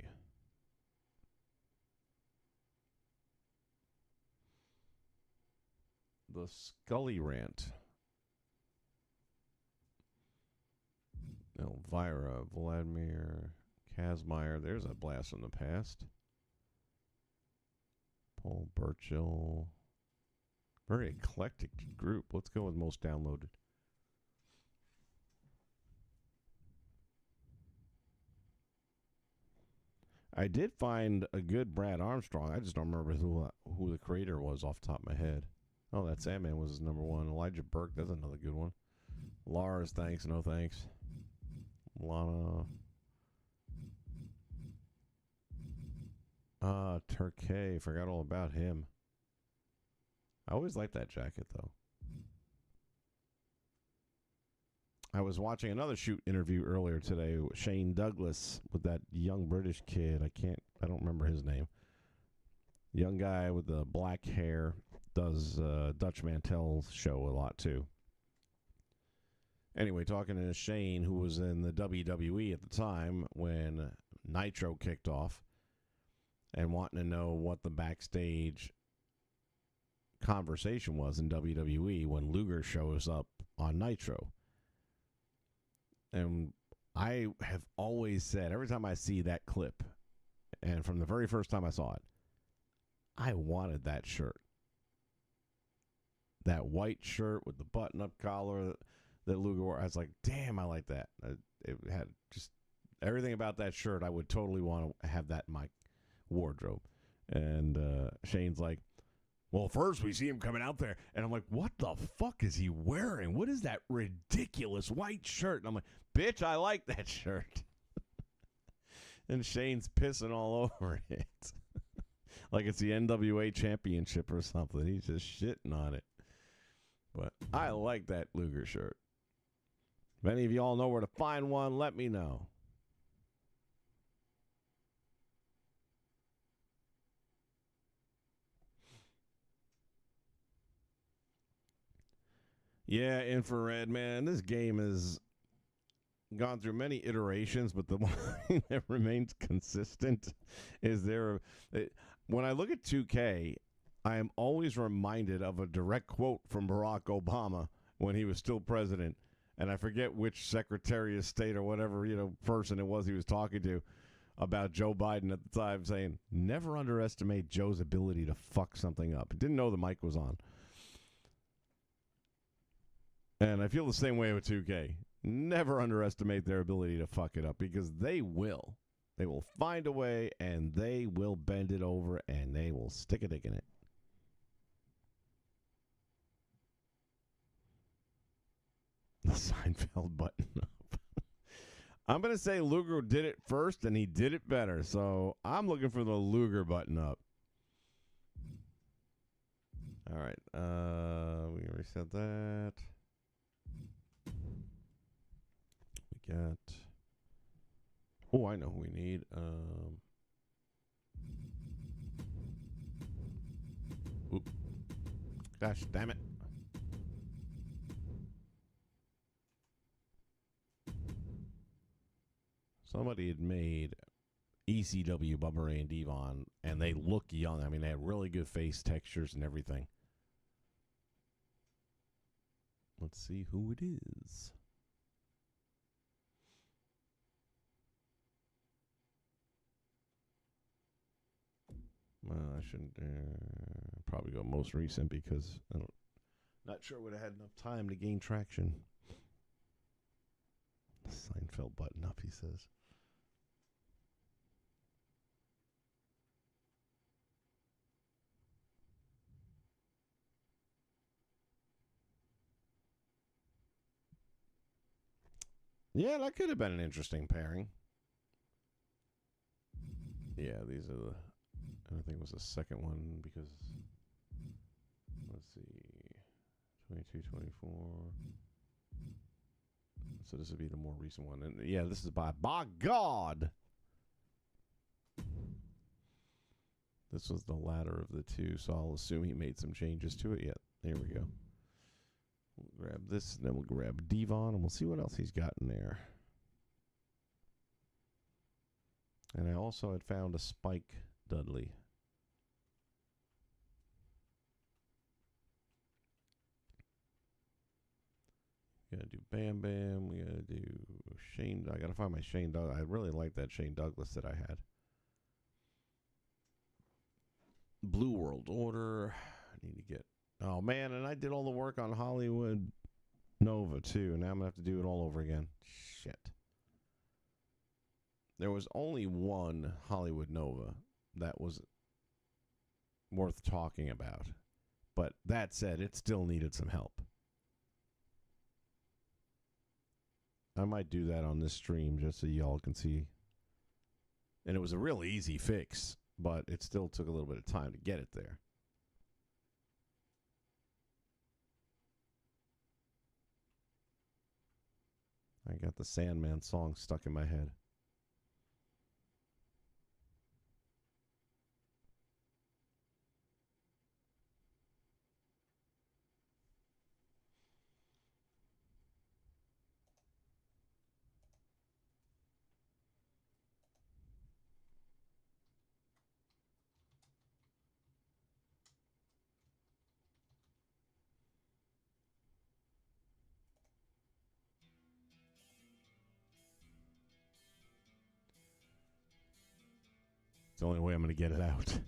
The Scully Rant. Elvira, Vladimir, Kazmaier. There's a blast from the past. Paul Burchill. Very eclectic group. Let's go with most downloaded. I did find a good Brad Armstrong. I just don't remember who the creator was off the top of my head. Oh, that Sandman was his number one. Elijah Burke, that's another good one. Lars, thanks, no thanks. Lana. Turkey, forgot all about him. I always liked that jacket, though. I was watching another shoot interview earlier today with Shane Douglas with that young British kid. I don't remember his name. Young guy with the black hair, does Dutch Mantel's show a lot too. Anyway, talking to Shane, who was in the WWE at the time when Nitro kicked off, and wanting to know what the backstage conversation was in WWE when Luger shows up on Nitro. And I have always said, every time I see that clip, and from the very first time I saw it, I wanted that shirt. That white shirt with the button-up collar that Luger wore. I was like, damn, I like that. It had just everything about that shirt. I would totally want to have that in my wardrobe. And Shane's like, well, first we see him coming out there, and I'm like, what the fuck is he wearing? What is that ridiculous white shirt? And I'm like, bitch, I like that shirt. And Shane's pissing all over it. Like it's the NWA championship or something. He's just shitting on it. But I like that Luger shirt. If any of y'all know where to find one, let me know. Yeah, Infrared, man. This game has gone through many iterations, but the one thing that remains consistent is when I look at 2K, I am always reminded of a direct quote from Barack Obama when he was still president, and I forget which Secretary of State or whatever person it was he was talking to about Joe Biden at the time, saying, never underestimate Joe's ability to fuck something up. Didn't know the mic was on. And I feel the same way with 2K. Never underestimate their ability to fuck it up, because they will. They will find a way, and they will bend it over, and they will stick a dick in it. The Seinfeld button up. I'm going to say Luger did it first, and he did it better. So I'm looking for the Luger button up. All right. We already said that. We got... Oh, I know who we need. Oop. Gosh, damn it. Somebody had made ECW Bubba Ray and Devon, and they look young. I mean, they have really good face textures and everything. Let's see who it is. Well, I shouldn't probably go most recent because not sure would have had enough time to gain traction. Seinfeld button up, he says. Yeah, that could have been an interesting pairing. Yeah, these are the... I think it was the second one because... Let's see... 22, 24... So this would be the more recent one. And yeah, this is by God! This was the latter of the two, so I'll assume he made some changes to it. Yeah, there we go. We'll grab this, and then we'll grab Devon, and we'll see what else he's got in there. And I also had found a Spike Dudley. We gotta do Bam Bam. We gotta do Shane. I gotta find my Shane Douglas. I really like that Shane Douglas that I had. Blue World Order. I need to get... Oh, man, and I did all the work on Hollywood Nova, too. Now I'm going to have to do it all over again. Shit. There was only one Hollywood Nova that was worth talking about. But that said, it still needed some help. I might do that on this stream just so y'all can see. And it was a real easy fix, but it still took a little bit of time to get it there. I got the Sandman song stuck in my head. It's the only way I'm going to get it out.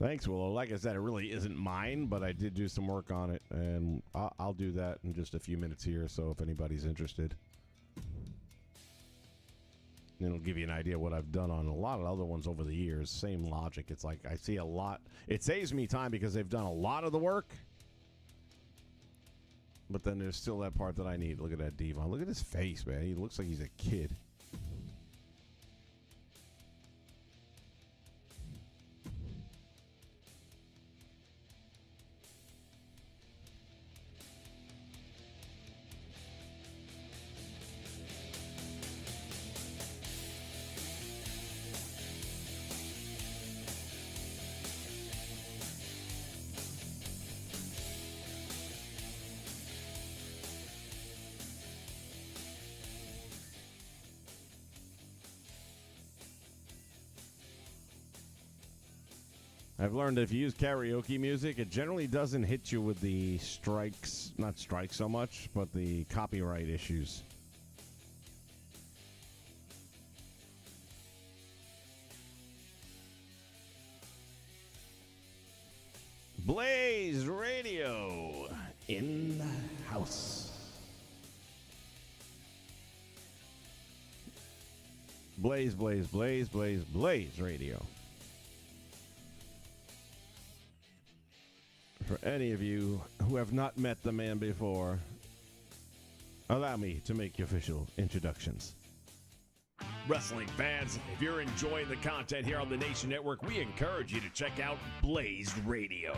Thanks, Willow. Like I said, it really isn't mine, but I did do some work on it, and I'll do that in just a few minutes here, so if anybody's interested. And it'll give you an idea what I've done on a lot of other ones over the years. Same logic. It's like I see a lot. It saves me time because they've done a lot of the work. But then there's still that part that I need. Look at that Devon. Look at his face, man. He looks like he's a kid. I've learned that if you use karaoke music, it generally doesn't hit you with the strikes, not strikes so much, but the copyright issues. Blaze Radio in the house. Blaze, blaze, blaze, blaze, blaze radio. For any of you who have not met the man before, allow me to make official introductions. Wrestling fans, if you're enjoying the content here on the Nation Network, we encourage you to check out Blaze Radio.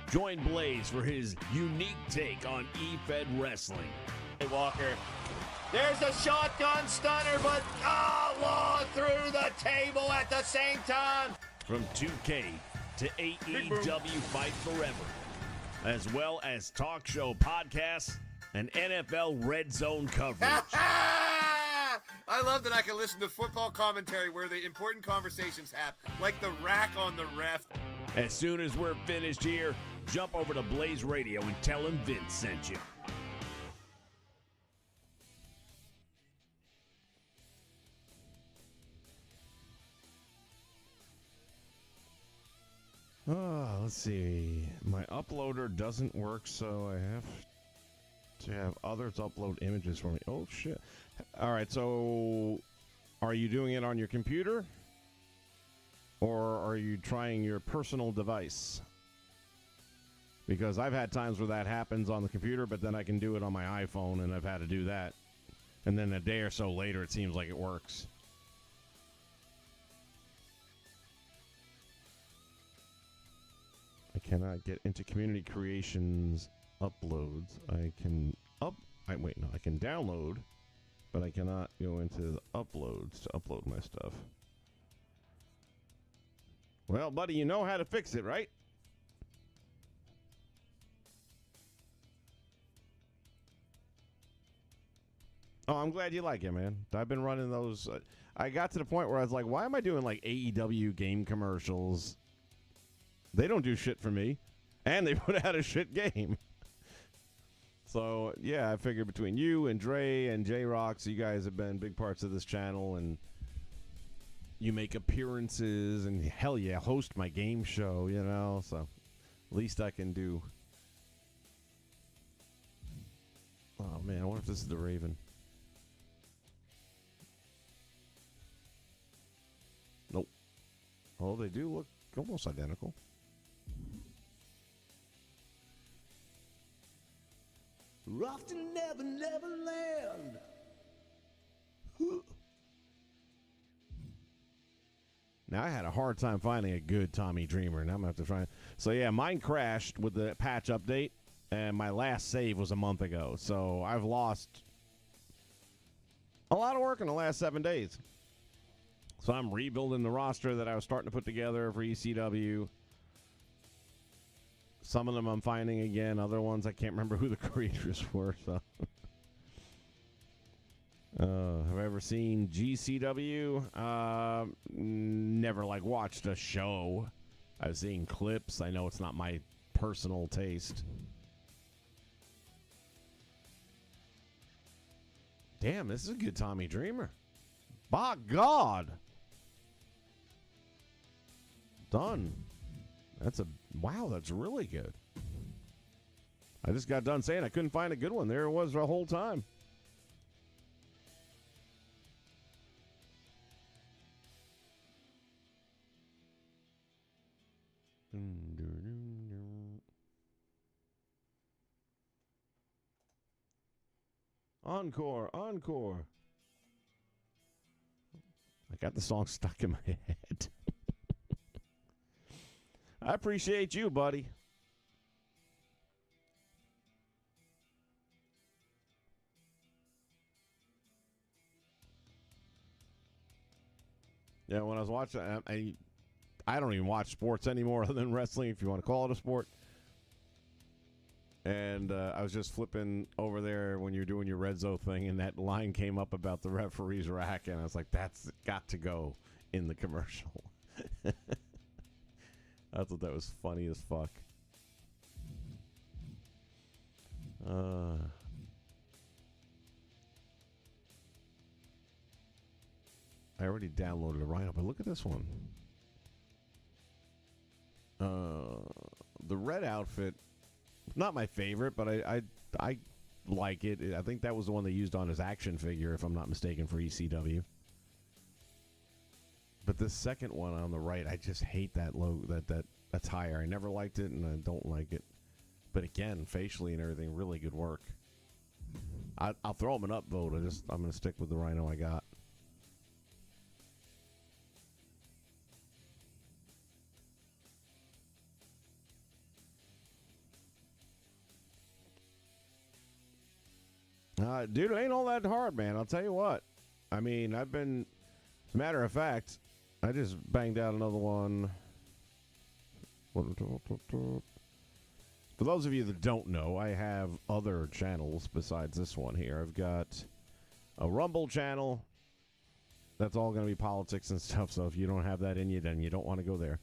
Join Blaze for his unique take on E-Fed Wrestling. Hey, Walker. There's a shotgun stunner, but Law through the table at the same time. From 2K to AEW Fight Forever, as well as talk show podcasts and NFL Red Zone coverage. I love that I can listen to football commentary where the important conversations happen, like the rack on the ref. As soon as we're finished here, jump over to Blaze Radio and tell him Vince sent you. Oh, let's see. My uploader doesn't work, so I have to have others upload images for me. Oh, shit. All right, so are you doing it on your computer? Or are you trying your personal device? Because I've had times where that happens on the computer, but then I can do it on my iPhone, and I've had to do that. And then a day or so later, it seems like it works. I cannot get into community creations uploads. I can I can download, but I cannot go into the uploads to upload my stuff. Well, buddy, you know how to fix it, right? Oh, I'm glad you like it, man. I've been running those. I got to the point where I was like, why am I doing like AEW game commercials? They don't do shit for me. And they put out a shit game. So, yeah, I figured between you and Dre and J-Rocks, you guys have been big parts of this channel, and you make appearances, and hell yeah, host my game show, you know, so least I can do. Oh, man, I wonder if this is the Raven. Nope. Oh, they do look almost identical. Off to Never, Never Land. Now, I had a hard time finding a good Tommy Dreamer, and I'm going to have to try. So, yeah, mine crashed with the patch update, and my last save was a month ago. So, I've lost a lot of work in the last 7 days. So, I'm rebuilding the roster that I was starting to put together for ECW. Some of them I'm finding again. Other ones I can't remember who the creators were. So, have I ever seen GCW? Never watched a show. I've seen clips. I know it's not my personal taste. Damn, this is a good Tommy Dreamer. By God. Done. Wow, that's really good. I just got done saying I couldn't find a good one. There it was the whole time. Encore, encore. I got the song stuck in my head. I appreciate you, buddy. Yeah, when I was watching, I don't even watch sports anymore other than wrestling, if you want to call it a sport. And I was just flipping over there when you're doing your Red Zone thing, and that line came up about the referee's rack, and I was like, that's got to go in the commercial. I thought that was funny as fuck. I already downloaded a Rhino, but look at this one. The red outfit, not my favorite, but I like it. I think that was the one they used on his action figure, if I'm not mistaken, for ECW. But the second one on the right, I just hate that logo, that attire. I never liked it, and I don't like it. But again, facially and everything, really good work. I'll throw him an upvote. I'm going to stick with the Rhino I got. Dude, it ain't all that hard, man. I'll tell you what. I mean, as a matter of fact, I just banged out another one. For those of you that don't know, I have other channels besides this one here. I've got a Rumble channel. That's all going to be politics and stuff, so if you don't have that in you, then you don't want to go there.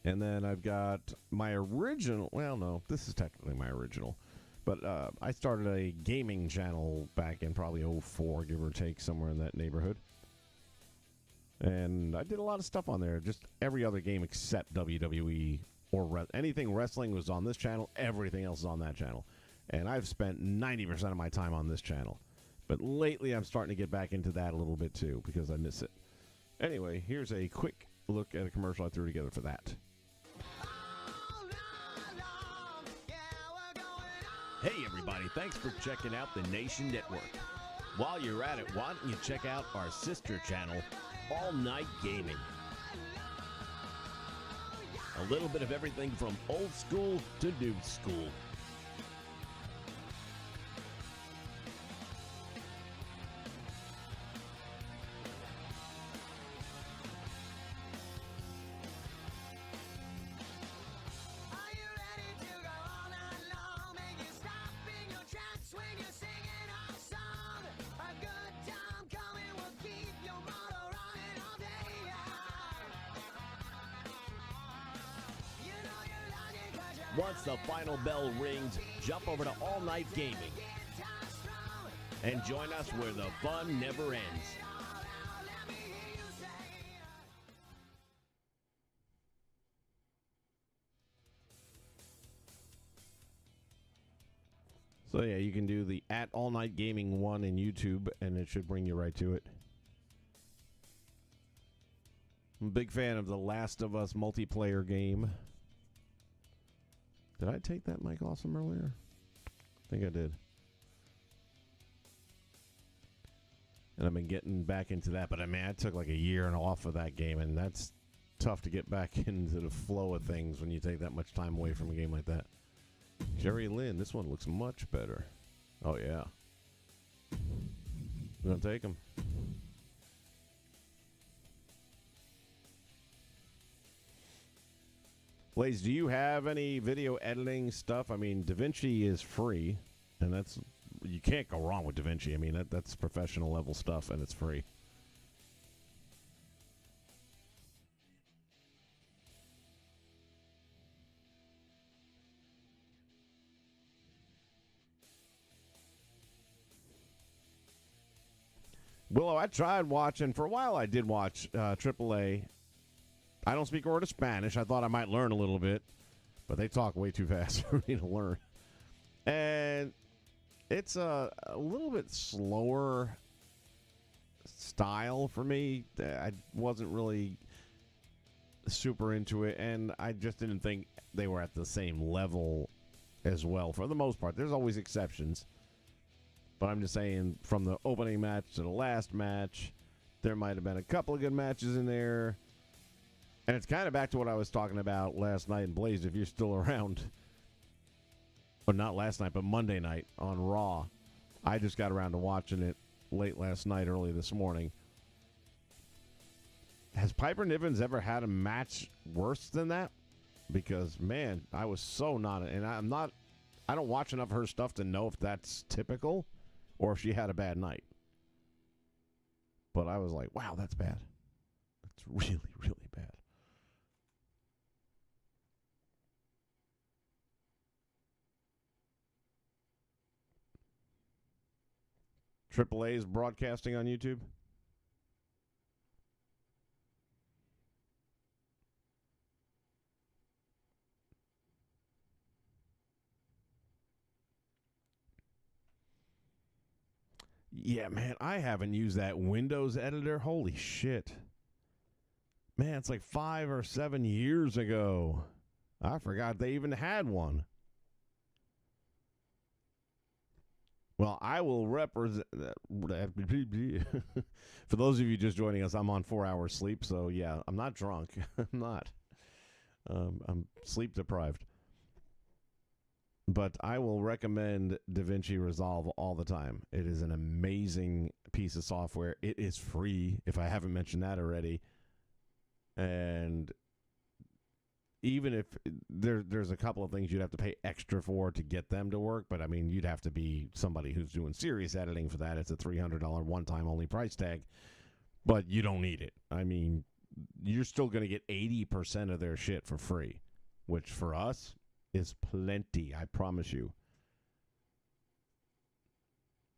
And then I've got my original, well, no, this is technically my original. But I started a gaming channel back in probably 2004, give or take, somewhere in that neighborhood. And I did a lot of stuff on there, just every other game except WWE or anything wrestling was on this channel. Everything else is on that channel. And I've spent 90% of my time on this channel. But lately I'm starting to get back into that a little bit too because I miss it. Anyway, here's a quick look at a commercial I threw together for that. Hey everybody, thanks for checking out the Nation Network. While you're at it, why don't you check out our sister channel, All Night Gaming. A little bit of everything from old school to new school. Once the final bell rings, jump over to All Night Gaming and join us where the fun never ends. So yeah, you can do the at All Night Gaming 1 in YouTube, and it should bring you right to it. I'm a big fan of the Last of Us multiplayer game. Did I take that Mike Awesome earlier? I think I did. And I've been getting back into that, but I mean, I took like a year and off of that game, and that's tough to get back into the flow of things when you take that much time away from a game like that. Jerry Lynn, this one looks much better. Oh, yeah. I'm going to take him. Blaze, do you have any video editing stuff? I mean, DaVinci is free, and that's you can't go wrong with DaVinci. I mean, that's professional level stuff, and it's free. Willow, I tried watching. For a while, I did watch AAA. I don't speak a word of Spanish. I thought I might learn a little bit, but they talk way too fast for me to learn. And it's a little bit slower style for me. I wasn't really super into it, and I just didn't think they were at the same level as well. For the most part, there's always exceptions. But I'm just saying, from the opening match to the last match, there might have been a couple of good matches in there. And it's kind of back to what I was talking about last night in Blaze, if you're still around. Or not last night, but Monday night on Raw. I just got around to watching it late last night, early this morning. Has Piper Niven's ever had a match worse than that? Because, man, I was so not... And I don't watch enough of her stuff to know if that's typical or if she had a bad night. But I was like, wow, that's bad. That's really, really bad. AAA is broadcasting on YouTube? Yeah, man, I haven't used that Windows editor. Holy shit. Man, it's like 5 or 7 years ago. I forgot they even had one. Well, I will represent... For those of you just joining us, I'm on 4 hours sleep, so yeah, I'm not drunk. I'm not. I'm sleep deprived. But I will recommend DaVinci Resolve all the time. It is an amazing piece of software. It is free, if I haven't mentioned that already. And even if there's a couple of things you'd have to pay extra for to get them to work, but I mean, you'd have to be somebody who's doing serious editing for that. It's a $300 one-time only price tag, but you don't need it. I mean, you're still going to get 80% of their shit for free, which for us is plenty, I promise you.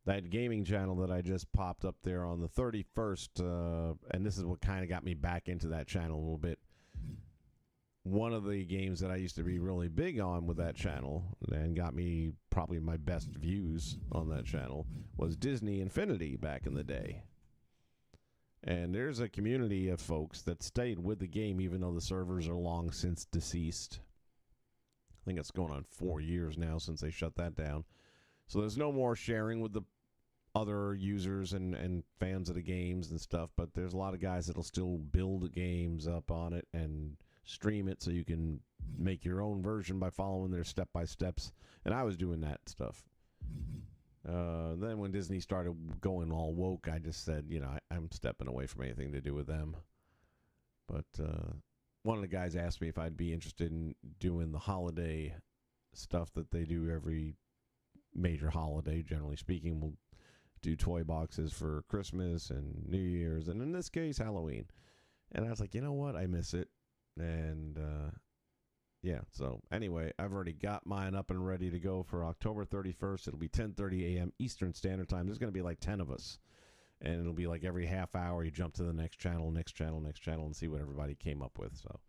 That gaming channel that I just popped up there on the 31st, and this is what kind of got me back into that channel a little bit. One of the games that I used to be really big on with that channel and got me probably my best views on that channel was Disney Infinity back in the day. And there's a community of folks that stayed with the game even though the servers are long since deceased. I think it's going on 4 years now since they shut that down. So there's no more sharing with the other users and fans of the games and stuff, but there's a lot of guys that'll still build games up on it and stream it so you can make your own version by following their step-by-steps. And I was doing that stuff. Then when Disney started going all woke, I just said, you know, I'm stepping away from anything to do with them. But one of the guys asked me if I'd be interested in doing the holiday stuff that they do every major holiday, generally speaking. We'll do toy boxes for Christmas and New Year's, and in this case, Halloween. And I was like, you know what? I miss it. And, yeah, so anyway, I've already got mine up and ready to go for October 31st. It'll be 10:30 a.m. Eastern Standard Time. There's going to be like 10 of us. And it'll be like every half hour you jump to the next channel, and see what everybody came up with. So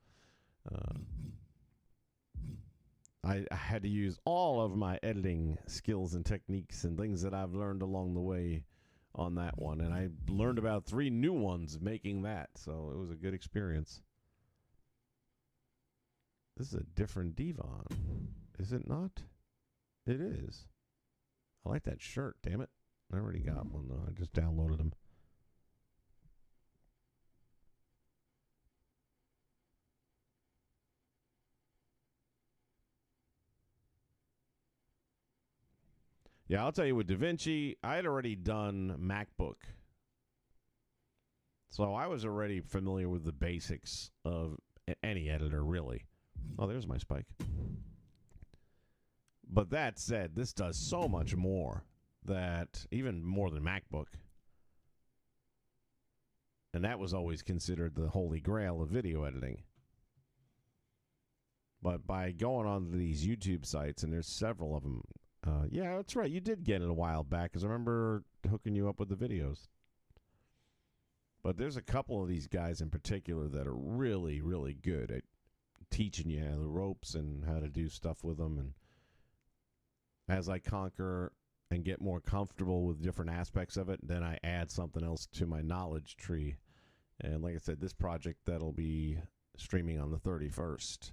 I had to use all of my editing skills and techniques and things that I've learned along the way on that one. And I learned about 3 new ones making that. So it was a good experience. This is a different Devon. Is it not? It is. I like that shirt, damn it. I already got one, though. I just downloaded them. Yeah, I'll tell you with DaVinci, I had already done MacBook. So I was already familiar with the basics of any editor, really. Oh, there's my spike. But that said, this does so much more, that even more than MacBook. And that was always considered the holy grail of video editing. But by going on these YouTube sites, and there's several of them, yeah, that's right. You did get it a while back, because I remember hooking you up with the videos. But there's a couple of these guys in particular that are really, really good at teaching you the ropes and how to do stuff with them. And as I conquer and get more comfortable with different aspects of it, then I add something else to my knowledge tree. And like I said, this project that'll be streaming on the 31st,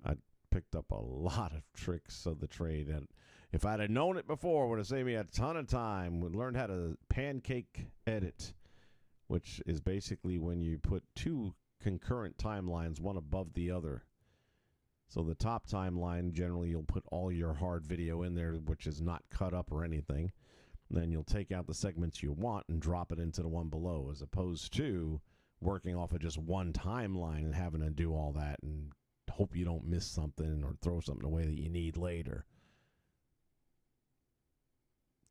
I picked up a lot of tricks of the trade. And if I'd have known it before, it would have saved me a ton of time. We learned how to pancake edit, which is basically when you put 2 concurrent timelines, one above the other. So the top timeline, generally you'll put all your hard video in there, which is not cut up or anything. And then you'll take out the segments you want and drop it into the one below, as opposed to working off of just one timeline and having to do all that and hope you don't miss something or throw something away that you need later.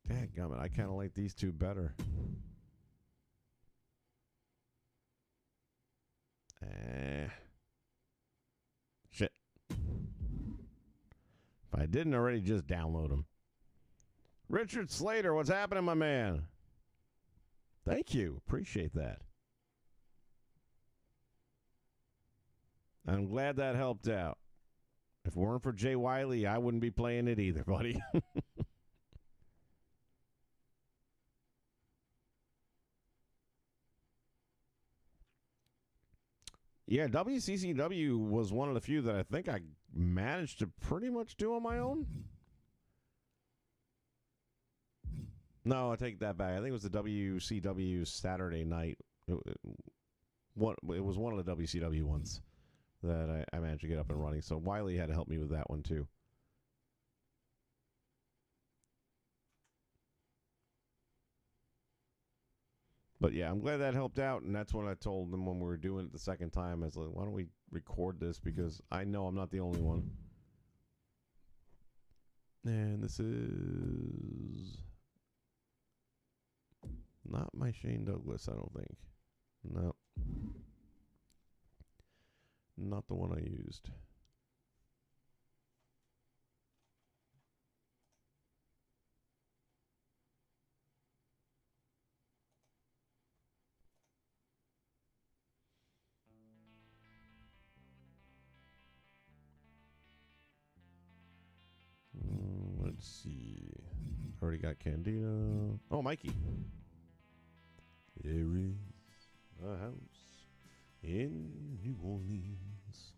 Dadgummit, I kind of like these 2 better. Shit. If I didn't already, just download them. Richard Slater, what's happening, my man? Thank you. Appreciate that. I'm glad that helped out. If it weren't for Jay Wiley, I wouldn't be playing it either, buddy. Yeah, WCCW was one of the few that I think I managed to pretty much do on my own. No, I take that back. I think it was the WCW Saturday night. It was one of the WCW ones that I managed to get up and running. So Wiley had to help me with that one too. But yeah, I'm glad that helped out, and that's what I told them when we were doing it the second time. I was like, why don't we record this, because I know I'm not the only one. And this is not my Shane Douglas, I don't think. No. Not the one I used. Let's see. Already got Candido. Oh, Mikey. There is a house in New Orleans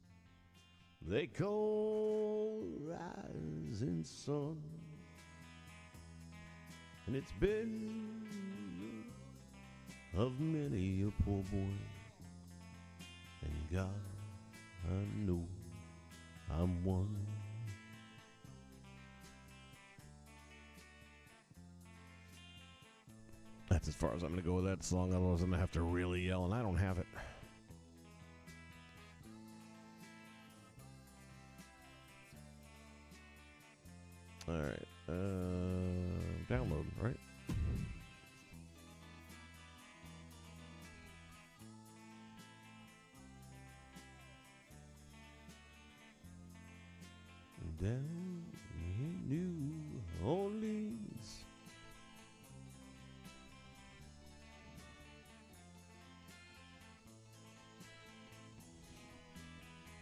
they call Rising Sun, and it's been of many a poor boy, and God, I know I'm one. That's as far as I'm going to go with that song. Otherwise, I'm going to have to really yell, and I don't have it. All right. Download, right? Down in New Orleans.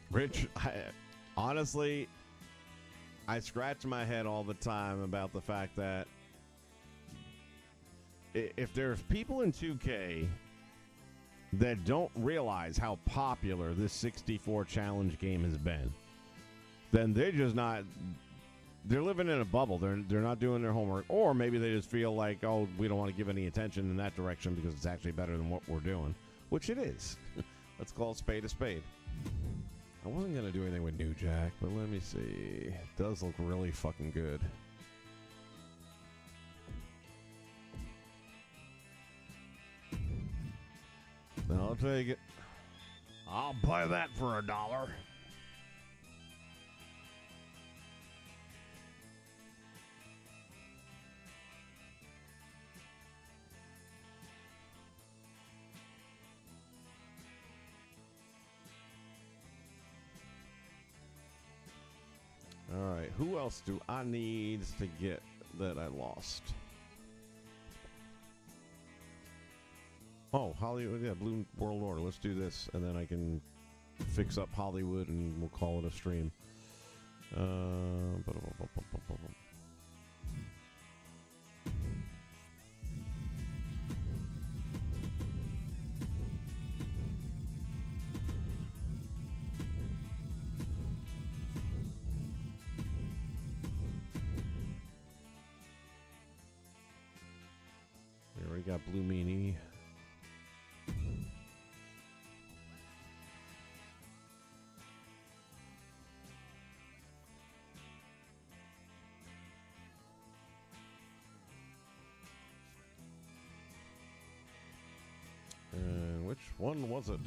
Rich, honestly, I scratch my head all the time about the fact that if there's people in 2K that don't realize how popular this 64 challenge game has been, then they're just not. They're living in a bubble. They're not doing their homework, or maybe they just feel like, oh, we don't want to give any attention in that direction because it's actually better than what we're doing, which it is. Let's call a spade a spade. I wasn't gonna do anything with New Jack, but let me see. It does look really fucking good. I'll take it. I'll buy that for $1. All right, who else do I need to get that I lost? Oh, Hollywood, yeah, Blue World Order. Let's do this, and then I can fix up Hollywood, and we'll call it a stream. We already got Blue Meanie. And which one was it?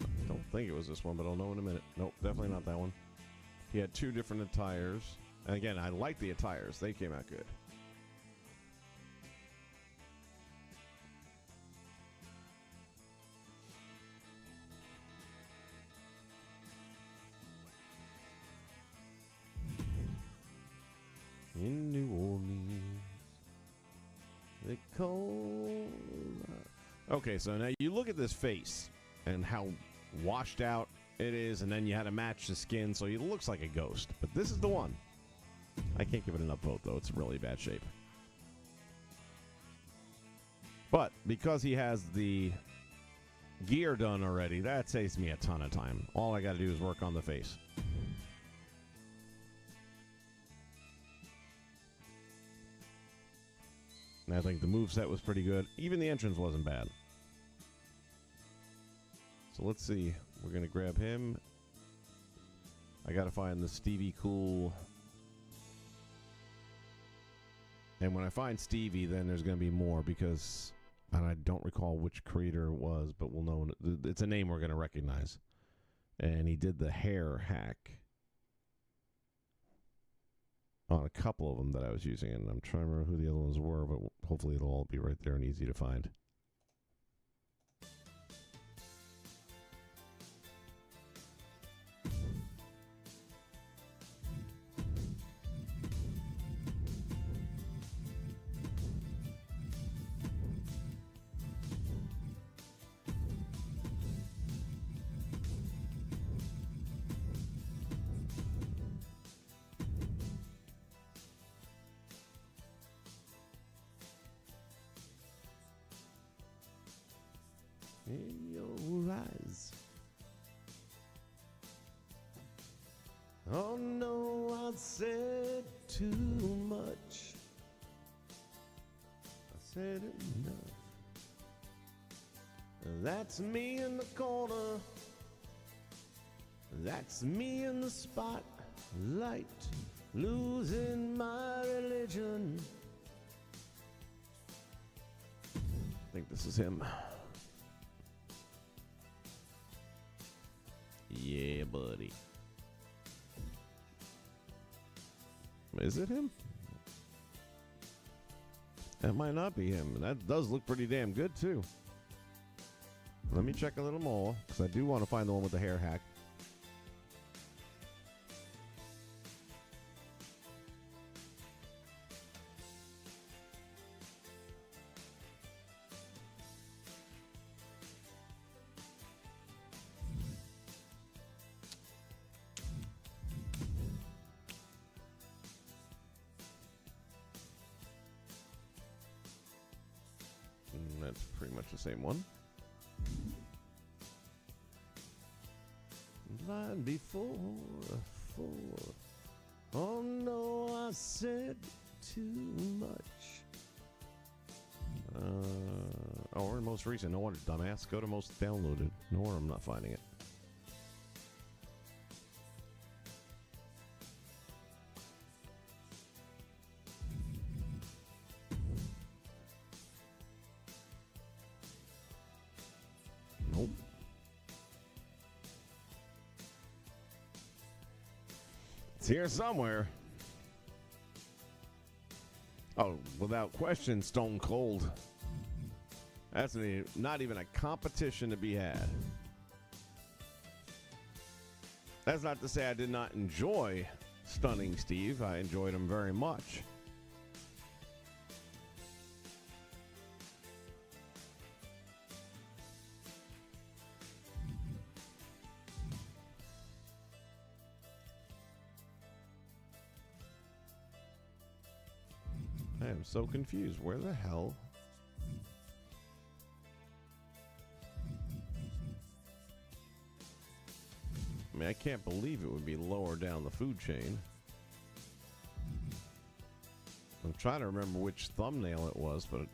I don't think it was this one, but I'll know in a minute. Nope, definitely not that one. He had two different attires. And again, I like the attires. They came out good. In New Orleans, they call. Okay, so now you look at this face and how washed out it is, and then you had to match the skin, so he looks like a ghost. But this is the one. I can't give it enough vote, though. It's in really bad shape. But because he has the gear done already, that saves me a ton of time. All I got to do is work on the face. And I think the moveset was pretty good. Even the entrance wasn't bad. So let's see. We're going to grab him. I got to find the Stevie Cool. And when I find Stevie, then there's going to be more because... And I don't recall which creator it was, but we'll know. It's a name we're going to recognize. And he did the hair hack on a couple of them that I was using. And I'm trying to remember who the other ones were, but hopefully it'll all be right there and easy to find. In your eyes. Oh no, I said too much. I said enough. That's me in the corner. That's me in the spotlight, losing my religion. I think this is him. Yeah, buddy. Is it him? That might not be him. That does look pretty damn good, too. Let me check a little more, because I do want to find the one with the hair hack. It's pretty much the same one. Blind before four. Oh no, I said too much. We're in most recent. No wonder, dumbass. Go to most downloaded. No wonder I'm not finding it. Nope. It's here somewhere. Oh, without question, Stone Cold. That's not even a competition to be had. That's not to say I did not enjoy Stunning Steve. I enjoyed him very much. I am so confused. Where the hell? I mean, I can't believe it would be lower down the food chain. I'm trying to remember which thumbnail it was, but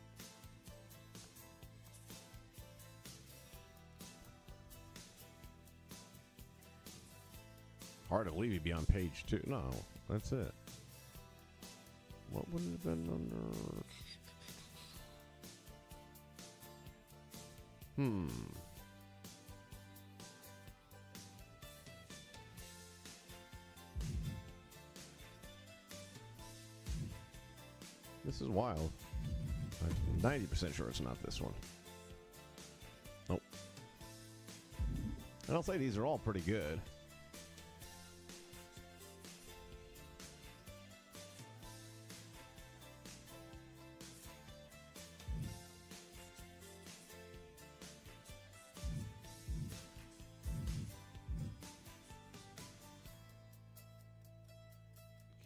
hard to believe he'd be on page 2. No, that's it. What would it have been under? This is wild. I'm 90% sure it's not this one. Nope. And I'll say these are all pretty good.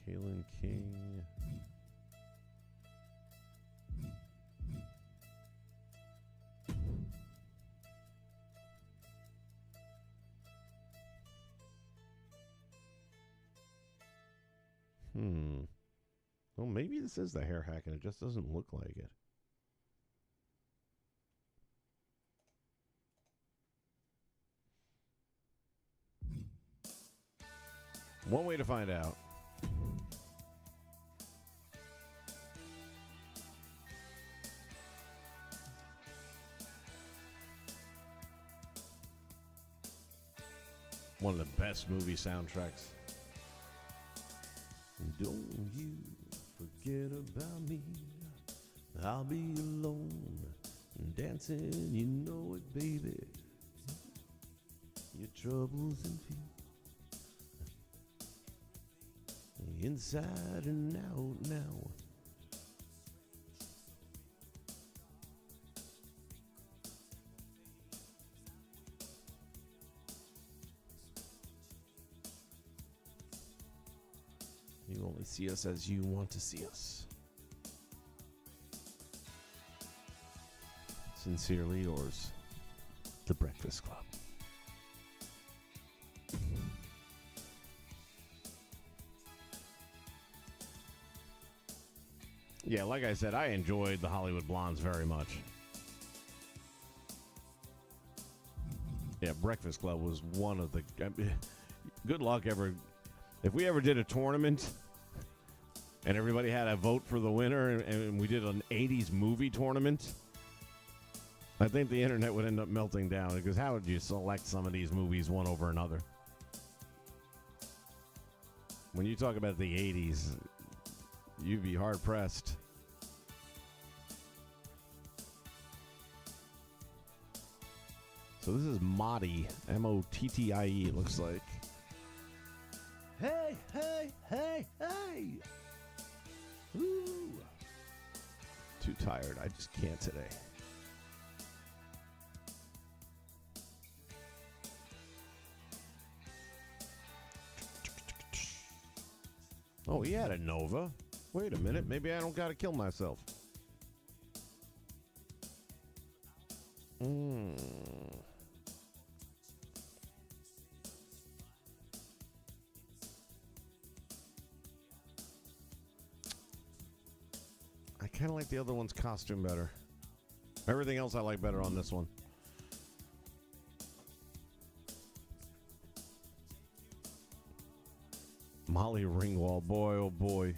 Kalen King. Well, maybe this is the hair hack and it just doesn't look like it. One way to find out. One of the best movie soundtracks. Don't you forget about me. I'll be alone, dancing, you know it, baby. Your troubles and fear, inside and out now. You only see us as you want to see us. Sincerely yours, The Breakfast Club. Yeah, like I said, I enjoyed the Hollywood Blondes very much. Yeah, Breakfast Club was one of the... good luck ever... If we ever did a tournament and everybody had a vote for the winner and we did an 80s movie tournament, I think the internet would end up melting down, because how would you select some of these movies one over another? When you talk about the 80s, you'd be hard-pressed. So this is Mottie, M-O-T-T-I-E, it looks like. Hey, hey, hey, hey! Woo! Too tired. I just can't today. Oh, he had a Nova. Wait a minute. Maybe I don't gotta kill myself. I kind of like the other one's costume better. Everything else I like better on this one. Molly Ringwald, boy, oh boy.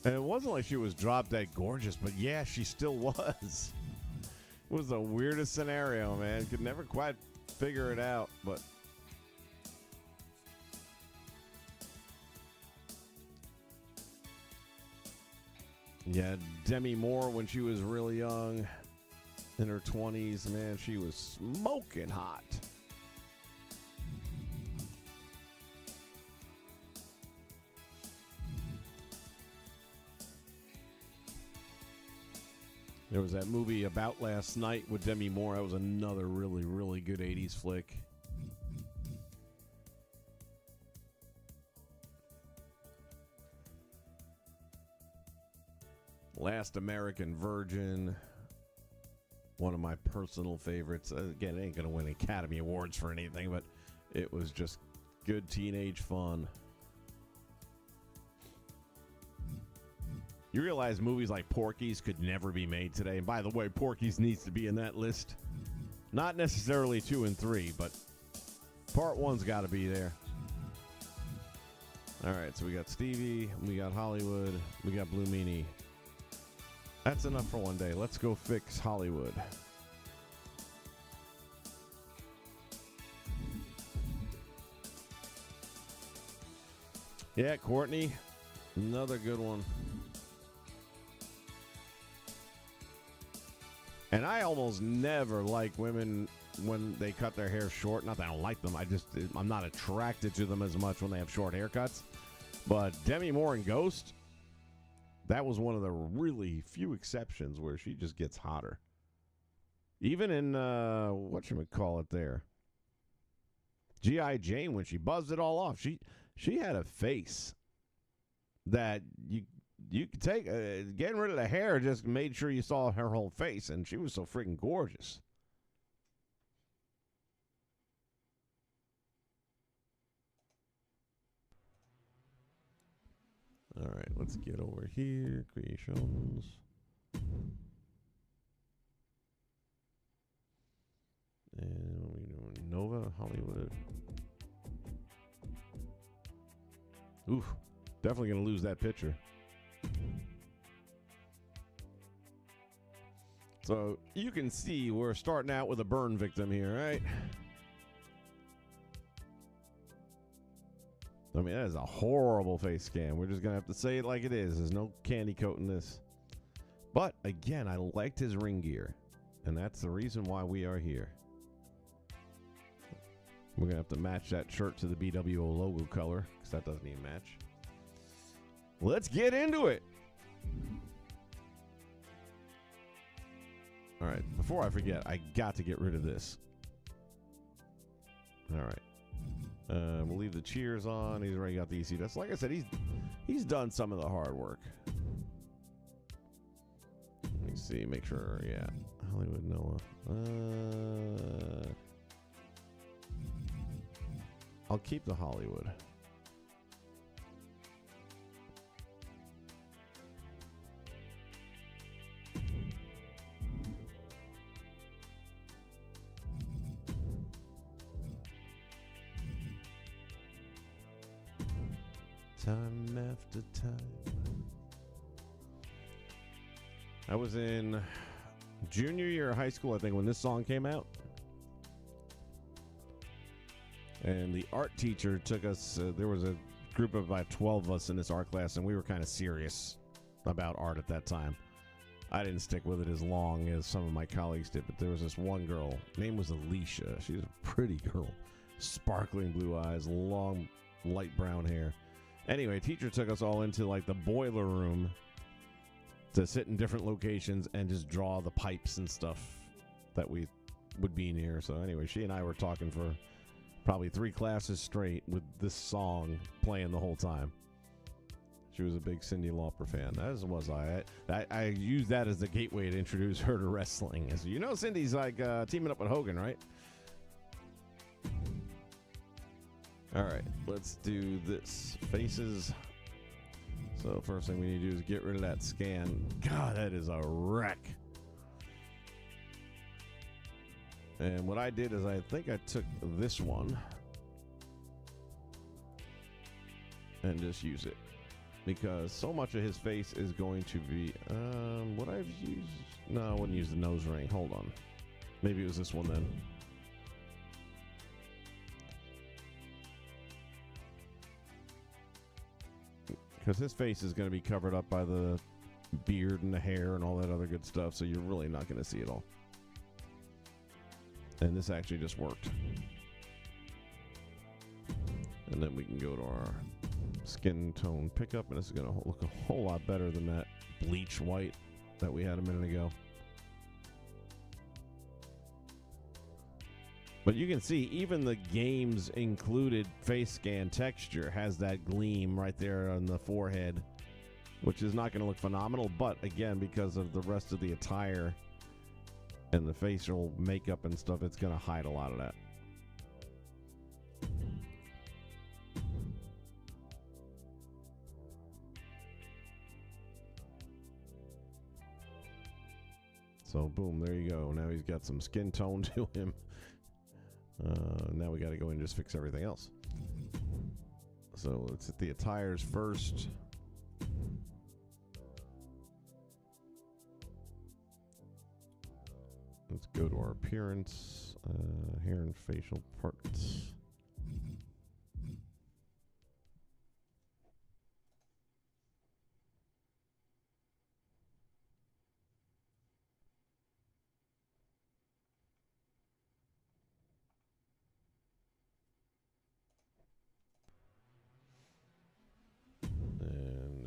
And it wasn't like she was drop dead gorgeous, but yeah, she still was. It was the weirdest scenario, man. Could never quite figure it out, but... yeah, Demi Moore when she was really young, in her 20s, man, she was smoking hot. There was that movie About Last Night with Demi Moore. That was another really, really good 80s flick. Last American Virgin. One of my personal favorites. Again, it ain't going to win Academy Awards for anything, but it was just good teenage fun. You realize movies like Porky's could never be made today. And by the way, Porky's needs to be in that list. Not necessarily 2 and 3, but part 1's got to be there. All right, so we got Stevie, we got Hollywood, we got Blue Meanie. That's enough for one day. Let's go fix Hollywood. Yeah, Courtney, another good one. And I almost never like women when they cut their hair short. Not that I don't like them. I'm not attracted to them as much when they have short haircuts. But Demi Moore in Ghost, that was one of the really few exceptions where she just gets hotter. Even in, whatchamacallit there, G.I. Jane, when she buzzed it all off, she had a face that you could take. Getting rid of the hair just made sure you saw her whole face, and she was so freaking gorgeous. All right, let's get over here. Creations. And what are we doing? Nova, Hollywood. Oof. Definitely going to lose that picture. So you can see we're starting out with a burn victim here, right? I mean, that is a horrible face scan. We're just going to have to say it like it is. There's no candy coat in this. But, again, I liked his ring gear. And that's the reason why we are here. We're going to have to match that shirt to the BWO logo color, because that doesn't even match. Let's get into it. All right, before I forget, I got to get rid of this. All right. We'll leave the cheers on. He's already got the EC dust. Like I said, he's done some of the hard work. Let me see, make sure, yeah. Hollywood Noah. I'll keep the Hollywood. Time after time. I was in junior year of high school, I think, when this song came out. And the art teacher took us, there was a group of about 12 of us in this art class, and we were kind of serious about art at that time. I didn't stick with it as long as some of my colleagues did, but there was this one girl, name was Alicia. She was a pretty girl, sparkling blue eyes, long light brown hair. Anyway, teacher took us all into like the boiler room to sit in different locations and just draw the pipes and stuff that we would be near. So anyway, she and I were talking for probably 3 classes straight with this song playing the whole time. She was a big Cyndi Lauper fan, as was I. I used that as the gateway to introduce her to wrestling. As you know, Cindy's like teaming up with Hogan, right? All right, let's do this. Faces. So first thing we need to do is get rid of that scan. God, that is a wreck. And what I did is I think I took this one and just use it, because so much of his face is going to be what I've used. No, I wouldn't use the nose ring. Hold on, maybe it was this one then. Because his face is going to be covered up by the beard and the hair and all that other good stuff, so you're really not going to see it all. And this actually just worked. And then we can go to our skin tone pickup, and this is going to look a whole lot better than that bleach white that we had a minute ago. But you can see even the game's included face scan texture has that gleam right there on the forehead, which is not going to look phenomenal. But again, because of the rest of the attire and the facial makeup and stuff, it's going to hide a lot of that. So boom, there you go. Now he's got some skin tone to him. Now we got to go and just fix everything else. So let's hit the attires first. Let's go to our appearance, hair and facial parts.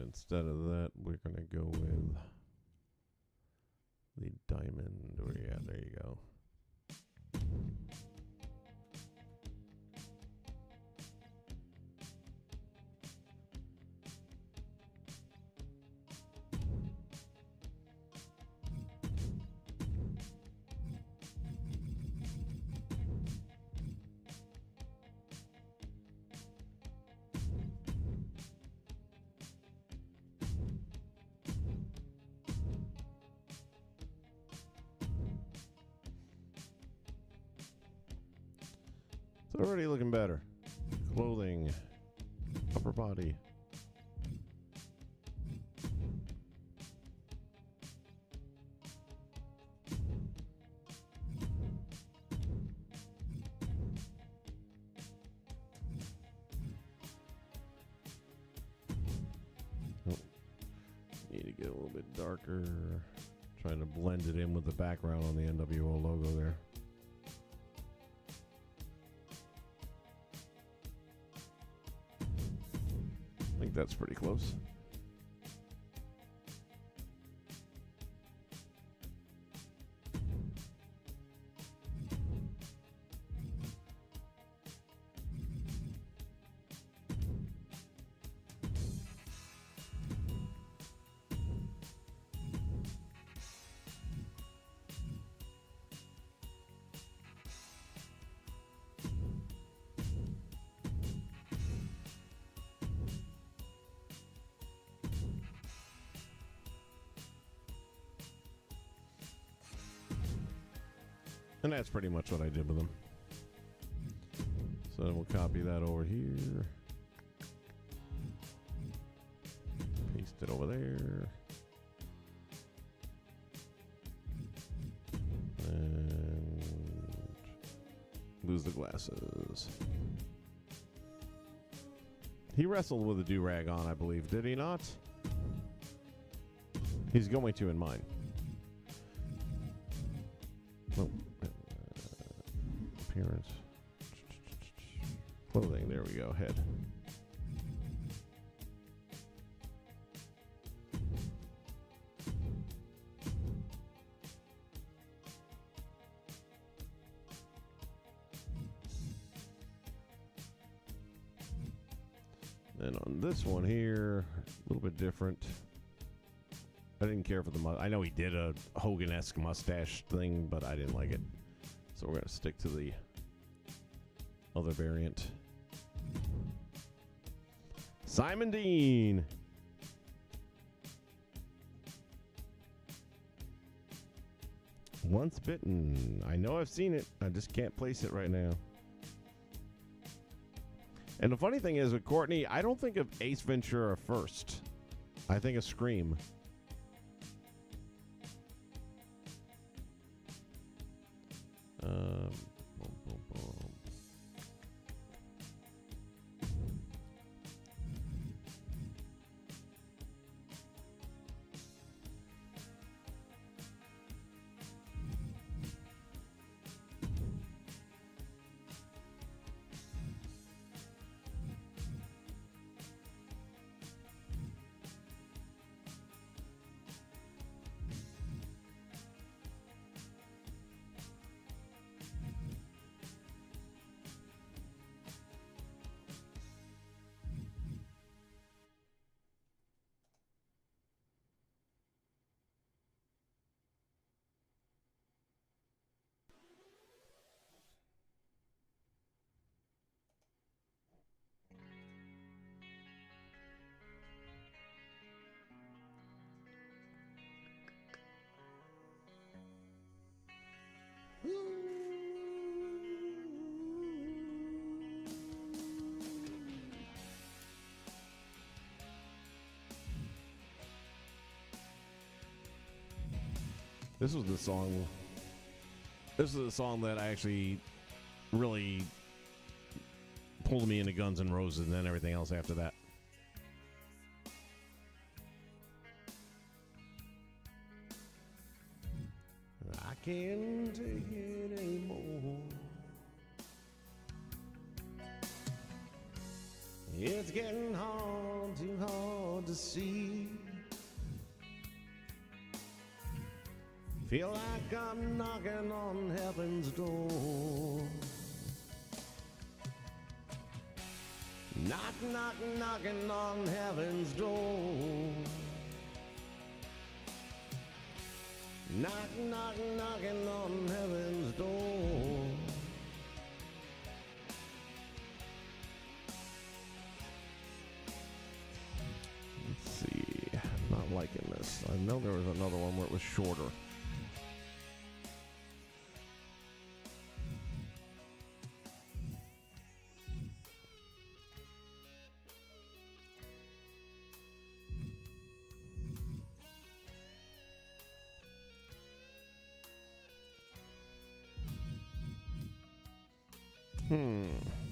Instead of that, we're going to go with the diamond. Oh, yeah, there you go. It's already looking better. Clothing, upper body. Oh, need to get a little bit darker. Trying to blend it in with the background on the NWO logo there. I think that's pretty close. And that's pretty much what I did with them. So we'll copy that over here. Paste it over there. And lose the glasses. He wrestled with a do-rag on, I believe. Did he not? He's going to in mine. Oh. Appearance, clothing, there we go, head. And on this one here, a little bit different. I didn't care for the I know he did a Hogan-esque mustache thing, but I didn't like it. So we're going to stick to the other variant. Simon Dean. Once Bitten. I know I've seen it. I just can't place it right now. And the funny thing is with Courtney, I don't think of Ace Ventura first. I think of Scream. Boom, boom, boom. This was the song. This is the song that I actually really pulled me into Guns N' Roses, and then everything else after that. I can't take it anymore. It's getting hard, too hard to see. Feel like I'm knocking on heaven's door. Knock, knock, knocking on heaven's door. Knock, knock, knocking on heaven's door. Let's see. Not liking this. I know there was another one where it was shorter.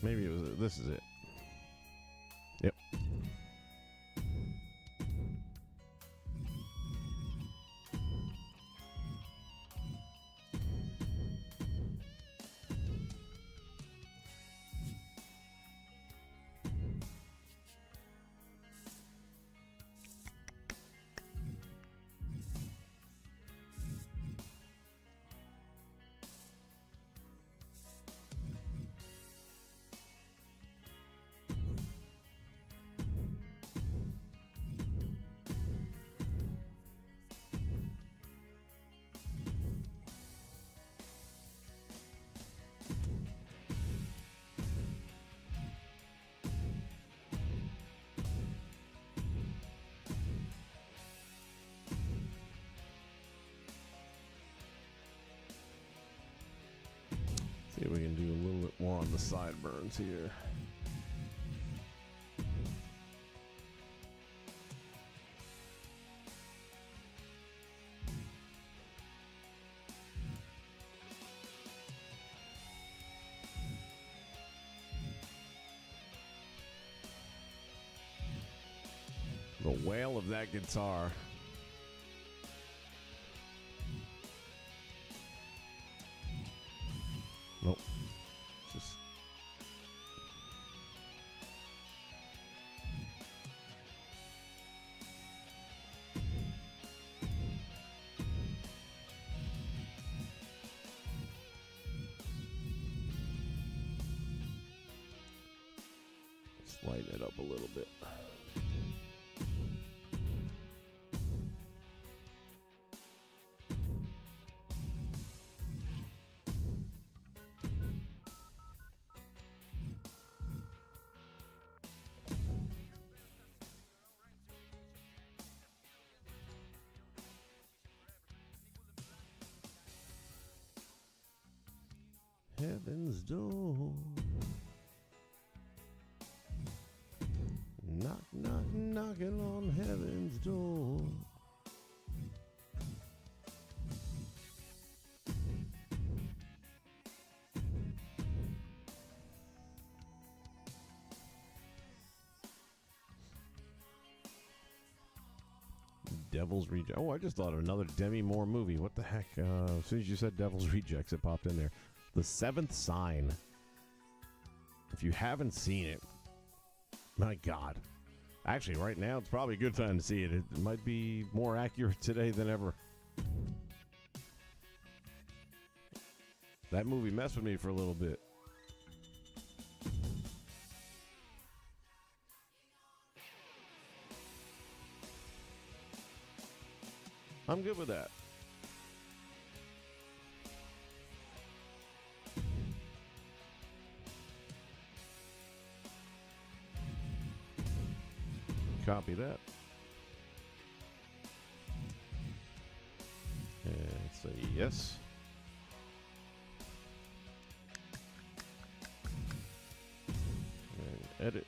Maybe it was. This is it. Yep. See if we can do a little bit more on the sideburns here. The wail of that guitar. Nope. Just Let's lighten it up a little bit. Heaven's door. Knock, knock, knocking on heaven's door. Devil's Rejects. Oh, I just thought of another Demi Moore movie. What the heck? As soon as you said Devil's Rejects, it popped in there. The Seventh Sign. If you haven't seen it, my God. Actually, right now, it's probably a good time to see it. It might be more accurate today than ever. That movie messed with me for a little bit. I'm good with that. Copy that. And say yes. And edit.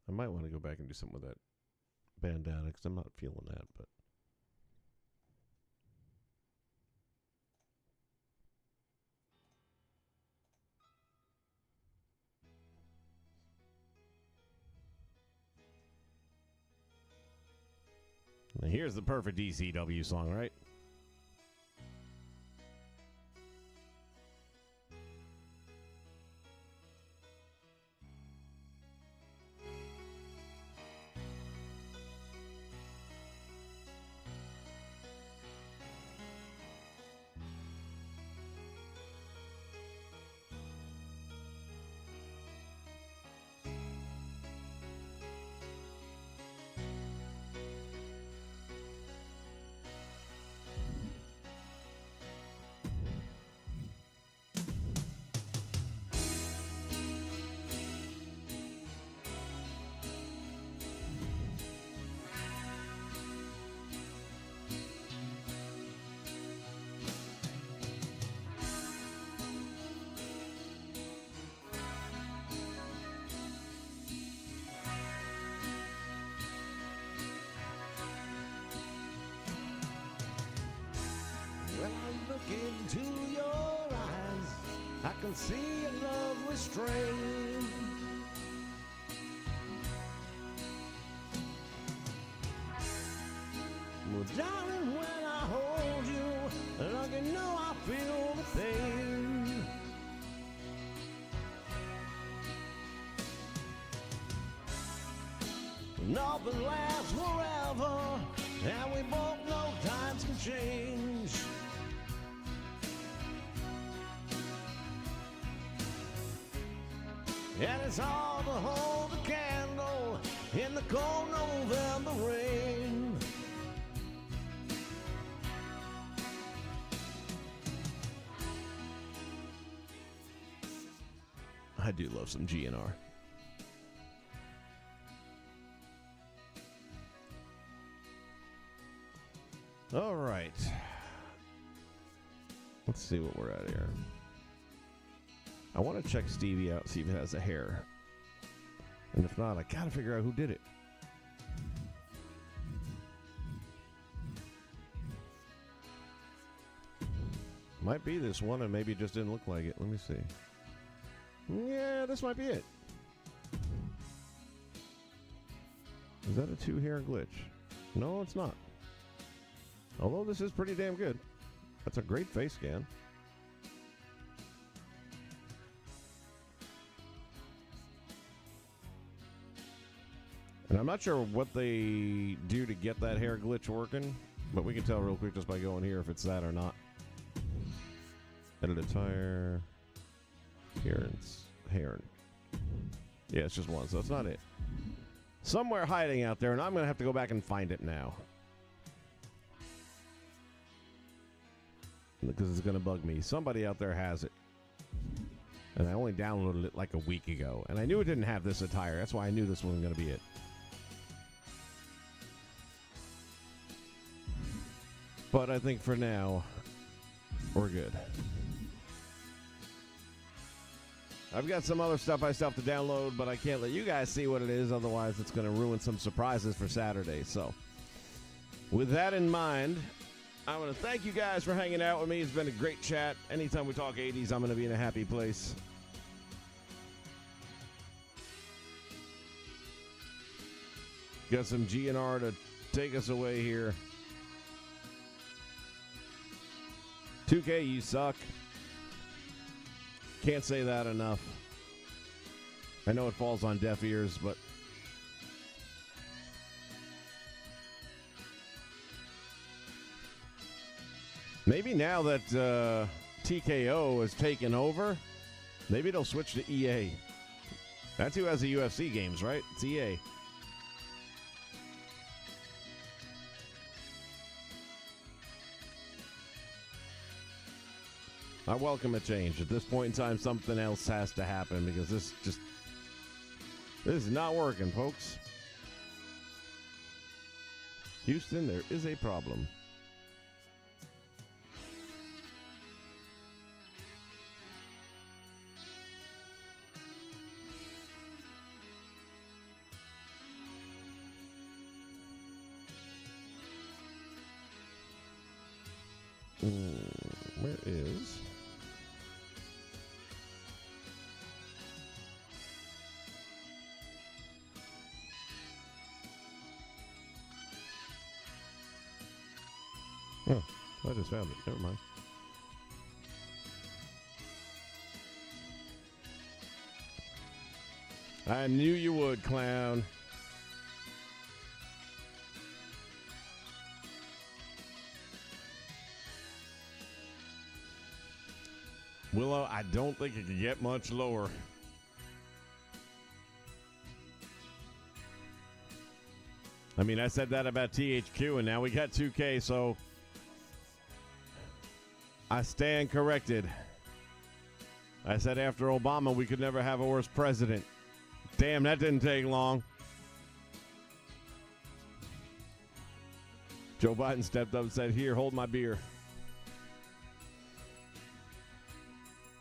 I might want to go back and do something with that bandana because I'm not feeling that, but now here's the perfect ECW song, right? When I look into your eyes, I can see a love restrained. Well, darling, when I hold you, like you know I feel the pain. Nothing lasts forever, and we both know times can change. And it's hard to hold a candle in the cold November rain. I do love some GNR. All right. Let's see what we're at here. I want to check Stevie out, see if it has a hair. And if not, I gotta figure out who did it. Might be this one, and maybe it just didn't look like it. Let me see. Yeah, this might be it. Is that a two-hair glitch? No, it's not. Although this is pretty damn good. That's a great face scan. And I'm not sure what they do to get that hair glitch working, but we can tell real quick just by going here if it's that or not. Edit attire. Appearance. Hair. Yeah, it's just one, so it's not it. Somewhere hiding out there, and I'm going to have to go back and find it now. Because it's going to bug me. Somebody out there has it. And I only downloaded it like a week ago. And I knew it didn't have this attire. That's why I knew this wasn't going to be it. But I think for now, we're good. I've got some other stuff I still have to download, but I can't let you guys see what it is. Otherwise, it's going to ruin some surprises for Saturday. So, with that in mind, I want to thank you guys for hanging out with me. It's been a great chat. Anytime we talk 80s, I'm going to be in a happy place. Got some GNR to take us away here. 2K, you suck. Can't say that enough. I know it falls on deaf ears, but maybe now that TKO has taken over, maybe they'll switch to EA. That's who has the UFC games, right? It's EA. I welcome a change. At this point in time, something else has to happen because this is not working, folks. Houston, there is a problem. Where is... Oh, I just found it. Never mind. I knew you would, clown. Willow, I don't think it could get much lower. I mean, I said that about THQ, and now we got 2K, so I stand corrected. I said after Obama, we could never have a worse president. Damn, that didn't take long. Joe Biden stepped up and said, "Here, hold my beer."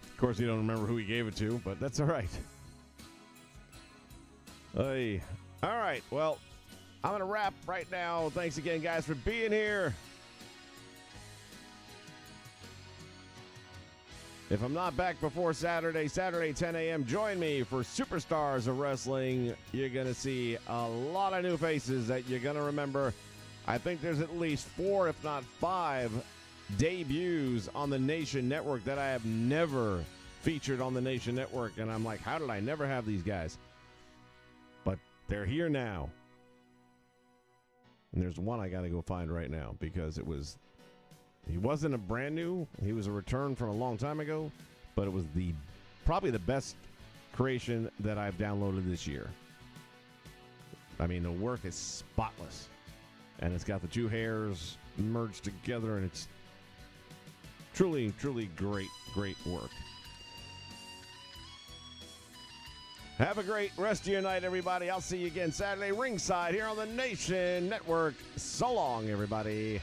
Of course, you don't remember who he gave it to, but that's all right. Hey. All right, well, I'm going to wrap right now. Thanks again, guys, for being here. If I'm not back before Saturday 10 a.m., join me for Superstars of Wrestling. You're going to see a lot of new faces that you're going to remember. I think there's at least 4, if not 5, debuts on the Nation Network that I have never featured on the Nation Network. And I'm like, how did I never have these guys? But they're here now. And there's one I got to go find right now because he wasn't a brand new. He was a return from a long time ago, but it was probably the best creation that I've downloaded this year. I mean, the work is spotless. And it's got the 2 hairs merged together, and it's truly, truly great, great work. Have a great rest of your night, everybody. I'll see you again Saturday ringside here on the Nation Network. So long, everybody.